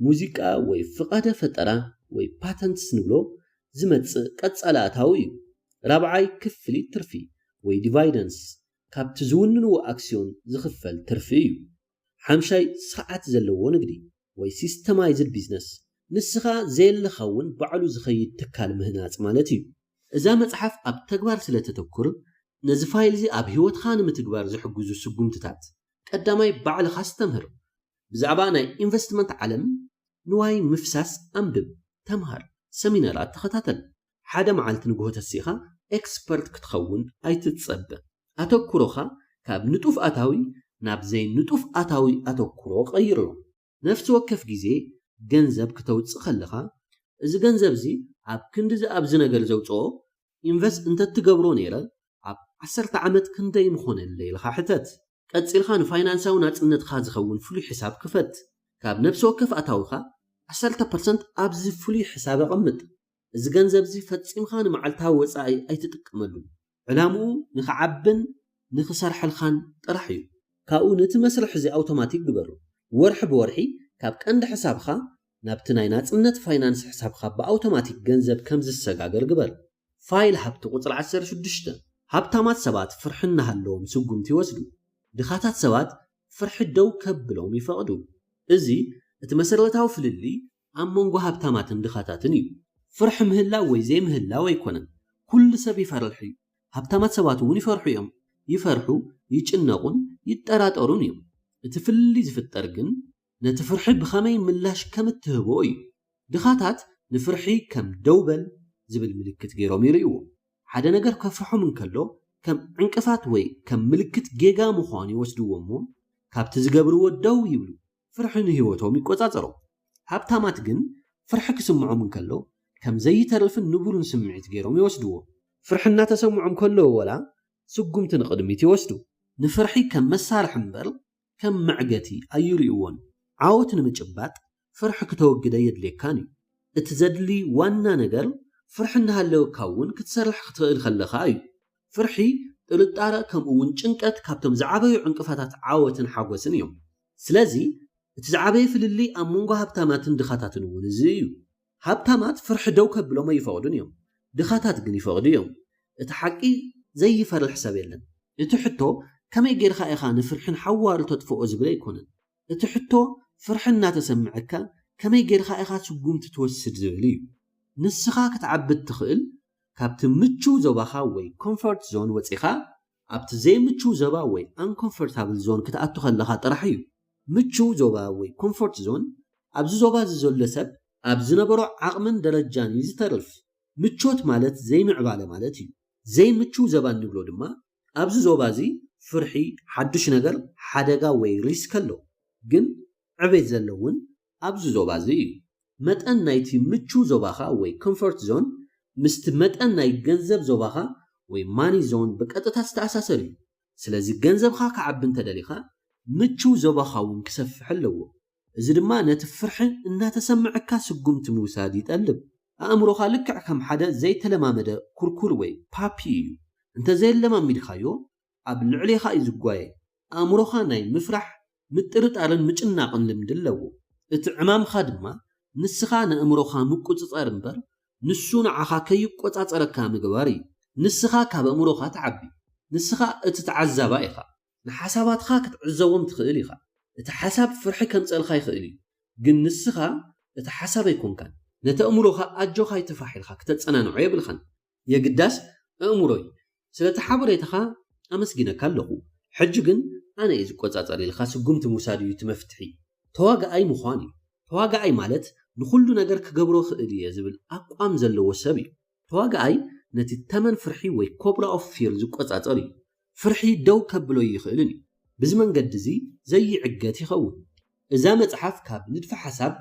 ሙዚቃ ወይ ፍቓደ ፈጠራ ወይ ፓተንትስ ንብሎ ዝመጽእ ቀጻሊ ኣታዊ እዩ ራብዓይ ክፍሊት ትርፊ ወይ ዲቫይደንስ ካብቲ ዝውንንዎ ኣክስዮን ዝኽፈል ትርፊ እዩ ሓምሻይ ስርዓት ዘለዎ ንግዲ ወይ ሲስተማይዝድ ቢዝነስ ንስኻ ዘየለኻ እውን ባዕሉ ዝኸይድ ትካል ምህናጽ ማለት እዩ እዛ መጽሓፍ ኣብ ተግባር ስለ ተተኩር ነዚ ፋይል እዚ ኣብ ህይወትካ ንምትግባር ዝሕግዙ ስጉምትታት ቀዳማይ ባዕልኻ ዝተምህር ብዛዕባ ናይ ኢንቨስትመንት ዓለም ንዋይ ምፍሳስ ኣንብብ ተምሃር ሰሚናራት ተኸታተል ሓደ መዓልቲ ንግሆ ተሲኻ ኤክስፐርት ክትኸውን ኣይትጸብቕ ኣተኩሮኻ ካብ ንጡፍ ኣታዊ ናብ ዘይ ንጡፍ ኣታዊ ኣተኩሮ ቀይሮ ነፍሲ ወከፍ ግዜ ገንዘብ ከተውፅእ ከለኻ እዚ ገንዘብ እዚ ኣብ ክንዲ ኣብዚ ነገር ዘውፅኦ ኢንቨስት እንተትገብሮ ነይረ ኣብ 10 ዓመት ክንደይ ምኾነለይ ኢልኻ ሕተት ቀፂልኻ ንፋይናንሳዊ ናጽነትኻ ዝኸውን ፍሉይ ሒሳብ ክፈት ካብ ነፍሲ ወከፍ ኣታዊኻ 10% ኣብዚ ፍሉይ ሒሳብ ኣቐምጥ እዚ ገንዘብ እዚ ፈጺምኻ ንመዓልታዊ ወጻኢ ኣይትጥቀመሉ ዕላምኡ ንኽዓብን ንኽሰርሐልኻን ጥራሕ እዩ ካብኡ ነቲ መስርሕ እዚ ኣውቶማቲክ ግበሩ ወርሒ ብወርሒ ካብ ቀንዲ ሕሳብኻ ናብቲ ናይ ናጽነት ፋይናንስ ሕሳብኻ ብኣውቶማቲክ ገንዘብ ከም ዝሰጋገር ግበር ፋይል ሃብቲ ቁጽሪ 16 ሃብታማት ሰባት ፍርሒ እናሃለዎም ስጉምቲ ይወስዱ ድኻታት ሰባት ፍርሒ ደው ከብሎም ይፈቕዱ እዚ እቲ መሰረታዊ ፍልሊ ኣብ መንጎ ሃብታማትን ድኻታትን እዩ ፍርሒ ምህላው ወይ ዘይምህላው ኣይኮነን ኩሉ ሰብ ይፈርሕ እዩ ሃብታማት ሰባት እውን ይፈርሑ እዮም ይፈርሑ ይጭነቁን ይጠራጠሩን እዮም እቲ ፍልሊ ዝፍጠር ግን ነቲ ፍርሒ ብኸመይ ምላሽ ከም እትህቦ እዩ ድኻታት ንፍርሒ ከም ደውበል ዝብል ምልክት ገይሮም ይርእይዎ ሓደ ነገር ከፍርሖም እንከሎ ከም ዕንቅፋት ወይ ከም ምልክት ጌጋ ምዃኑ ይወስድዎ እሞ ካብቲ ዝገብርዎ ደው ይብሉ ፍርሒ ንህይወቶም ይቆጻጸሮ ሃብታማት ግን ፍርሒ ክስምዖም እንከሎ ከም ዘይተርፍን ንቡርን ስምዒት ገይሮም ይወስድዎ ፍርሒ እናተሰምዖም ከለዎ ወላ ስጉምቲ ንቕድሚት ይወስዱ ንፍርሒ ከም መሳርሒ እምበር ከም መዕገቲ ኣይርእይዎን ዓወት ንምጭባጥ ፍርሒ ክተወግደ የድልየካን እዩ እቲ ዘድሊ ዋና ነገር ፍርሒ እናሃለወካ እውን ክትሰርሕ ክትኽእል ከለኻ እዩ ፍርሒ ጥርጣረ ከምኡውን ጭንቀት ካብቶም ዝዓበዩ ዕንቅፋታት ዓወትን ሓጎስን እዮም ስለዚ እቲ ዝዓበየ ፍልሊ ኣብ መንጎ ሃብታማትን ድኻታትን እውን እዚ እዩ ሃብታማት ፍርሒ ደው ከብሎም ኣይፈቕዱን እዮም ድኻታት ግን ይፈቕዱ እዮም እቲ ሓቂ ዘይፈርሕ ሰብ የለን እቲ ሕቶ ከመይ ጌርካ ኢኻ ንፍርሕን ሓዋሩ ተጥፍኦ ዝብል ኣይኮነን እቲ ሕቶ ፍርሒ እናተሰምዐካ ከመይ ጌርካ ኢኻ ስጉምቲ ትወስድ ዝብል እዩ ንስኻ ክትዓብድ ትኽእል ካብቲ ምቹው ዞባኻ ወይ ኮምፎርት ዞን ወፂኻ ኣብቲ ዘይምቹው ዞባ ወይ አንኮምፎርታብል ዞን ክትኣቱ ከለኻ ጥራሕ እዩ ምቹው ዞባ ወይ ኮምፎርት ዞን ኣብዚ ዞባ ዘሎ ሰብ ኣብ ዝነበሮ ዓቕምን ደረጃን እዩ ዝተርፍ ምቾት ማለት ዘይምዕባለ ማለት እዩ ዘይምቹው ዞባ እንብሎ ድማ ኣብዚ ዞባ እዚ ፍርሒ ሓድሽ ነገር ሓደጋ ወይ ሪስክ ኣሎ ግን ዕቤት ዘለውን ኣብዚ ዞባ እዚ እዩ መጠን ናይቲ ምቹው ዞባኻ ወይ ኮምፎርት ዞን ምስቲ መጠን ናይ ገንዘብ ዞባኻ ወይ ማኒ ዞን ብቀጥታ ዝተኣሳሰር እዩ ስለዚ ገንዘብኻ ክዓቢ እንተደሊኻ ምቹው ዞባኻ እውን ክሰፍሕ ኣለዎ እዚ ድማ ነቲ ፍርሒ እናተሰምዐካ ስጉምቲ ምውሳድ ይጠልብ ኣእምሮኻ ልክዕ ከም ሓደ ዘይተለማመደ ኩርኩር ወይ ፓፒ እዩ እንተዘየለማሚድካዮ ኣብ ልዕሊኻ እዩ ዝጓየ ኣእምሮኻ ናይ ምፍራሕ ምጥርጣርን ምጭናቕን ልምዲ ኣለዎ እቲ ዕማምኻ ድማ ንስኻ ንእምሮኻ ምቁፅፃር እምበር ንሱ ንዓኻ ከይቆፃፀረካ ምግባር እዩ ንስኻ ካብ ኣእምሮኻ ትዓቢ ንስኻ እቲ ተዓዛባ ኢኻ ንሓሳባትካ ክትዕዘቦም ትኽእል ኢኻ እቲ ሓሳብ ፍርሒ ከምፀልካ ይኽእል እዩ ግን ንስኻ እቲ ሓሳብ ኣይኮንካን ነቲ ኣእምሮኻ ኣጆኻ ይተፋሒልካ ክተፀናንዖ የብልኻን የግዳስ ኣእምሮይ ስለቲ ሓበሬታኻ ኣመስጊነካ ኣለኹ ሕጂ ግን ኣነ እዩ ዝቆፃፀር ኢልካ ስጉምቲ ምውሳድ እዩ እቲ መፍትሒ ተዋጋኣይ ምዃን እዩ ተዋጋኣይ ማለት ንኩሉ ነገር ክገብሮ ክእል እየ ዝብል ኣቋም ዘለዎ ሰብ እዩ ተዋጋኣይ ነቲ ተመን ፍርሒ ወይ ኮብራ ኦፍ ፊር ዝቆፃፀር እዩ ፍርሒ ደው ከብሎ ይኽእልን እዩ ብዚ መንገዲ እዚ ዘይዕገት ይኸውን እዛ መፅሓፍ ካብ ንድፈ ሓሳብ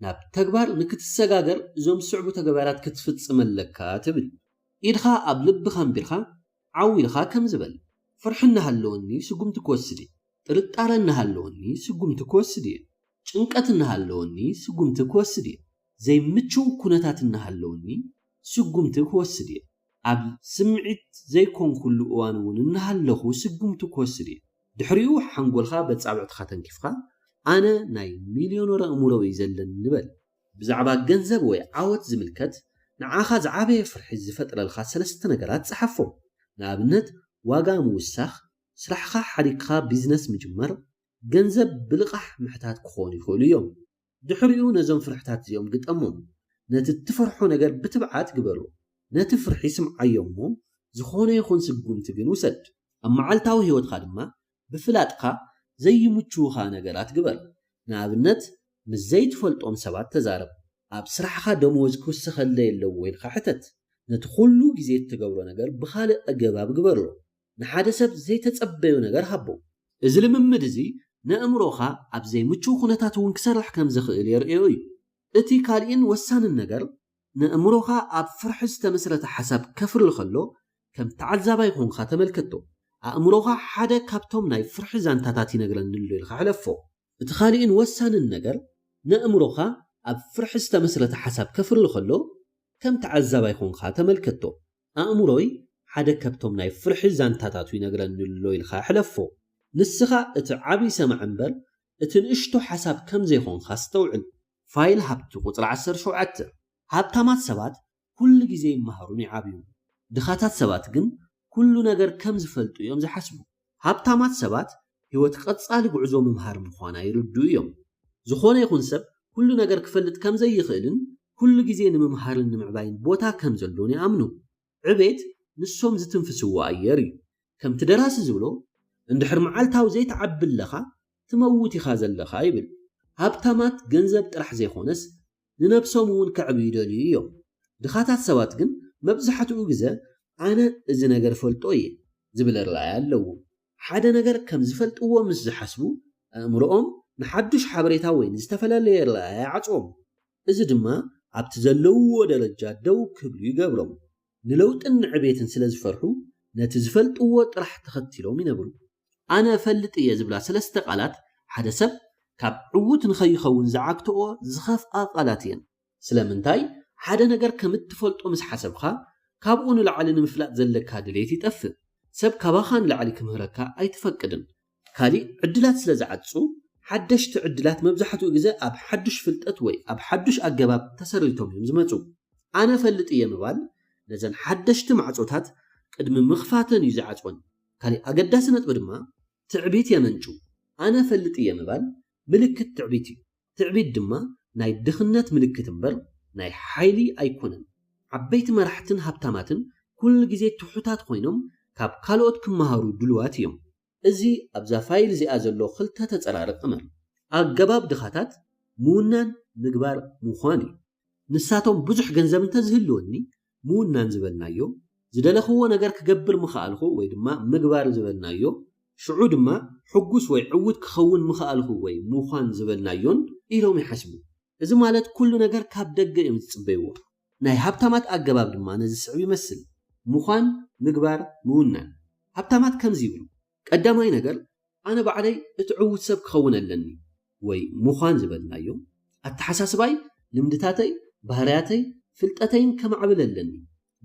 ናብ ተግባር ንክትሰጋገር እዞም ስዕቡ ተግባራት ክትፍፅመለካ ትብል ኢድኻ ኣብ ልብኻ ኣንቢርካ ዓዊልካ ከም ዝበል ፍርሒ እናሃለወኒ ስጉምቲ ክወስድ እየ ጥርጣረ እናሃለወኒ ስጉምቲ ክወስድ እየ ጭንቀት እናሃለወኒ ስጉምቲ ክወስድ እየ ዘይምቹው ኩነታት እናሃለወኒ ስጉምቲ ክወስድ እየ ኣብ ስምዒት ዘይኮንኩሉ እዋን እውን እናሃለኹ ስጉምቲ ክወስድ እየ ድሕሪኡ ሓንጎልካ በፃብዕትካ ተንኪፍካ ኣነ ናይ ሚልዮነር ኣእምሮ እዩ ዘለኒ ንበል ብዛዕባ ገንዘብ ወይ ዓወት ዝምልከት ንዓኻ ዝዓበየ ፍርሒ ዝፈጥረልካ ሰለስተ ነገራት ፀሓፎም ንኣብነት ዋጋ ምውሳኽ ስራሕካ ሓዲግካ ቢዝነስ ምጅመር ገንዘብ ብልቓሕ ምሕታት ክኾኑ ይኽእሉ እዮም ድሕሪኡ ነዞም ፍርሕታት እዚኦም ግጠሞም ነቲ ትፈርሖ ነገር ብትብዓት ግበሩ ነቲ ፍርሒ ስምዓዮ እሞ ዝኾነ ይኹን ስጉምቲ ግን ውሰድ ኣብ መዓልታዊ ህይወትካ ድማ ብፍላጥካ ዘይምቹኻ ነገራት ግበር ንኣብነት ምስ ዘይትፈልጦም ሰባት ተዛረብ ኣብ ስራሕኻ ደሞዝ ክውስኸለ የለው ወይ ልካሕተት ነቲ ኩሉ ግዜ እትገብሮ ነገር ብኻልእ ኣገባብ ግበርሎ ንሓደ ሰብ ዘይተጸበዩ ነገር ሃቦ እዚ ልምምድ እዚ ንእምሮኻ ኣብ ዘይምቹው ኩነታት እውን ክሰርሕ ከም ዝኽእል የርእዮ እዩ እቲ ካልእን ወሳንን ነገር ንእምሮኻ ኣብ ፍርሒ ዝተመስረተ ሓሳብ ከፍርል ከሎ ከም ተዓዛባይ ኮንካ ተመልከቶ ኣእምሮኻ ሓደ ካብቶም ናይ ፍርሒ ዛንታታት ይነግረኒ ኢልካ ሕለፎ እቲ ካልእን ወሳንን ነገር ንእምሮኻ ኣብ ፍርሒ ዝተመስረተ ሓሳብ ከፍርል ከሎ ከም ተዓዛባይ ኮንካ ተመልከቶ ኣእምሮይ ሓደ ካብቶም ናይ ፍርሒ ዛንታታት ይነግረኒ ኢልካ ሕለፎ ንስኻ እቲ ዓብይ ሰማዕ እምበር እቲ ንእሽቶ ሓሳብ ከም ዘይኮንካ ስተውዕል ፋይል ሃብቲ ቁፅሪ 17 ሃብታማት ሰባት ኩሉ ግዜ ይመሃሩን ይዓብዩ ድኻታት ሰባት ግን ኩሉ ነገር ከም ዝፈልጡ እዮም ዝሓስቡ ሃብታማት ሰባት ህይወት ቀጻሊ ጉዕዞ ምምሃር ምዃና ይርድኡ እዮም ዝኾነ ይኹን ሰብ ኩሉ ነገር ክፈልጥ ከም ዘይኽእልን ኩሉ ግዜ ንምምሃርን ንምዕባይን ቦታ ከም ዘሎን ይኣምኑ ዕቤት ንሶም ዝትንፍስዎ ኣየር እዩ ከምቲ ደራሲ ዝብሎ እንድሕር መዓልታዊ ዘይተዓብለኻ ትመውት ኢኻ ዘለኻ ይብል ሃብታማት ገንዘብ ጥራሕ ዘይኾነስ ንነብሶም እውን ከዕብዩ ይደልዩ እዮም ድኻታት ሰባት ግን መብዛሕትኡ ግዜ ኣነ እዚ ነገር ፈልጦ እየ ዝብል ራእይ ኣለዎ ሓደ ነገር ከም ዝፈልጥዎ ምስ ዝሓስቡ ኣእምሮኦም ንሓዱሽ ሓበሬታ ወይ ዝተፈላለዩ ራእይ ይዓጽዎም እዚ ድማ ኣብቲ ዘለውዎ ደረጃ ደው ክብሉ ይገብሮም ንለውጥን ዕቤትን ስለ ዝፈርሑ ነቲ ዝፈልጥዎ ጥራሕ ተኸቲሎም ይነብሩ ኣነ ፈልጥ እየ ዝብላ ሰለስተ ቃላት ሓደ ሰብ ካብ ዕውት ንኸይኸውን ዝዓግትኦ ዝኸፍኣ ቃላት እየን ስለምንታይ ሓደ ነገር ከም እትፈልጦ ምስ ሓሰብካ ካብኡ ንላዕሊ ንምፍላጥ ዘለካ ድሌት ይጠፍእ ሰብ ካባኻ ንላዕሊ ክምህረካ ኣይትፈቅድን ካሊእ ዕድላት ስለ ዝዓፁ ሓደሽቲ ዕድላት መብዛሕትኡ ግዜ ኣብ ሓዱሽ ፍልጠት ወይ ኣብ ሓዱሽ ኣገባብ ተሰሪቶም እዮም ዝመፁ ኣነ ፈልጥ እየ ምባል ነዘን ሓደሽቲ ማዕፆታት ቅድሚ ምኽፋተን እዩ ዝዓፅወን ካሊእ ኣገዳሲ ነጥቢ ድማ ትዕቢት የመንጩ ኣነ ፈልጥ እየ ምባል ምልክት ትዕቢት እዩ ትዕቢት ድማ ናይ ድኽነት ምልክት እምበር ናይ ሓይሊ ኣይኮነን ዓበይቲ መራሕትን ሃብታማትን ኩሉ ግዜ ትሑታት ኮይኖም ካብ ካልኦት ክመሃሩ ድልዋት እዮም እዚ ኣብዛ ፋይል እዚኣ ዘሎ ክልተ ተጸራርቕ እመር ኣገባብ ድኻታት ምውናን ምግባር ምዃን እዩ ንሳቶም ብዙሕ ገንዘብ እንተዝህልወኒ ምውናን ዝበልናዮ ዝደለኽዎ ነገር ክገብር ምኽኣልኹ ወይ ድማ ምግባር ዝበልናዮ ሽዑ ድማ ሕጉስ ወይ ዕውት ክኸውን ምኽኣልኹ ወይ ምዃን ዝበልናዮን ኢሎም ይሓስቡ እዚ ማለት ኩሉ ነገር ካብ ደገ እዮም ዝጽበይዎ ናይ ሃብታማት ኣገባብ ድማ ነዚ ስዕብ ይመስል ምዃን ምግባር ምውናን ሃብታማት ከምዚ ይብሉ ቀዳማይ ነገር ኣነ ባዕለይ እቲ ዕውት ሰብ ክኸውን ኣለኒ ወይ ምዃን ዝበልናዮ ኣተሓሳስባይ ልምድታተይ ባህርያተይ ፍልጠተይን ከማዕብል ኣለኒ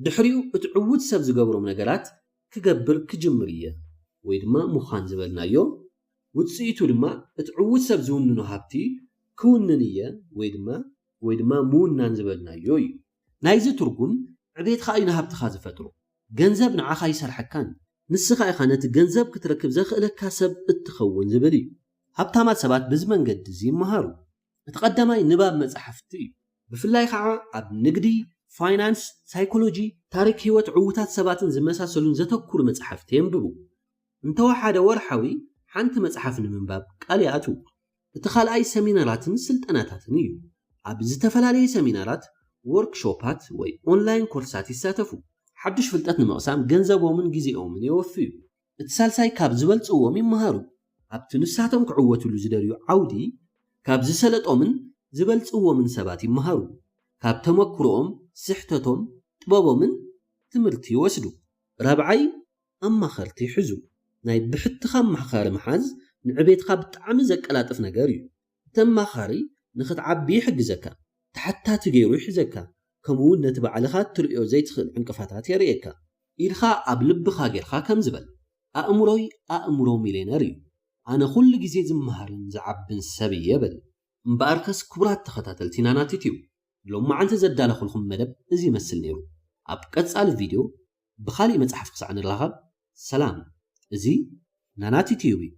ድሕሪኡ እቲ ዕውት ሰብ ዝገብሮም ነገራት ክገብር ክጅምር እየ ወይ ድማ ምዃን ዝበልናዮ ውፅኢቱ ድማ እቲ ዕውት ሰብ ዝውንኖ ሃብቲ ክውንን እየ ወይ ድማ ምውናን ዝበልናዮ እዩ ናይዚ ትርጉም ዕቤትካ እዩ ንሃብትኻ ዝፈጥሮ ገንዘብ ንዓኻ ይሰርሐካን ንስኻ ኢኻ ነቲ ገንዘብ ክትረክብ ዘኽእለካ ሰብ እትኸውን ዝብል እዩ ሃብታማት ሰባት በዚ መንገዲ እዚ ይመሃሩ እቲ ቀዳማይ ንባብ መጽሓፍቲ እዩ ብፍላይ ከዓ ኣብ ንግዲ ፋይናንስ ሳይኮሎጂ ታሪክ ህይወት ዕውታት ሰባትን ዝመሳሰሉን ዘተኩሩ መጽሓፍቲ የንብቡ እንተወሓደ ወርሓዊ ሓንቲ መጽሓፍ ንምንባብ ቃል ይኣቱ እቲ ካልኣይ ሰሚናራትን ስልጠናታትን እዩ ኣብ ዝተፈላለየ ሰሚናራት ወርክሾፓት ወይ ኦንላይን ኮርሳት ይሳተፉ ሓዱሽ ፍልጠት ንምቕሳም ገንዘቦምን ግዜኦምን ይወፍዩ እቲ ሳልሳይ ካብ ዝበልጽዎም ይመሃሩ ኣብቲ ንሳቶም ክዕወትሉ ዝደልዩ ዓውዲ ካብ ዝሰለጦምን ዝበልጽዎምን ሰባት ይመሃሩ ካብ ተመክሮኦም ስሕተቶም ጥበቦምን ትምህርቲ ይወስዱ ራብዓይ ኣማኸርቲ ይሕዙ ናይ ብሕትኻ ኣማኻሪ መሓዝ ንዕቤትካ ብጣዕሚ ዘቀላጥፍ ነገር እዩ እቲ ኣማኻሪ ንኽትዓቢ ይሕግዘካ ተሓታቲ ገይሩ ይሕዘካ ከምኡውን ነቲ ባዕልኻ ትርእዮ ዘይትኽእል ዕንቅፋታት የርእየካ ኢልኻ ኣብ ልብኻ ጌርካ ከም ዝበል ኣእምሮይ ኣእምሮ ሚልዮነር እዩ ኣነ ኩሉ ግዜ ዝመሃርን ዝዓብን ሰብ እየ በል እምበኣርከስ ክቡራት ተኸታተልቲ ናናት ዩቲዩብ ሎም መዓልቲ ዘዳለኹልኩም መደብ እዚ ይመስል ነይሩ ኣብ ቀጻሊ ቪድዮ ብኻሊእ መጽሓፍ ክሳዕ ንራኸብ ሰላም እዚ ናናት ዩቲዩብ እዩ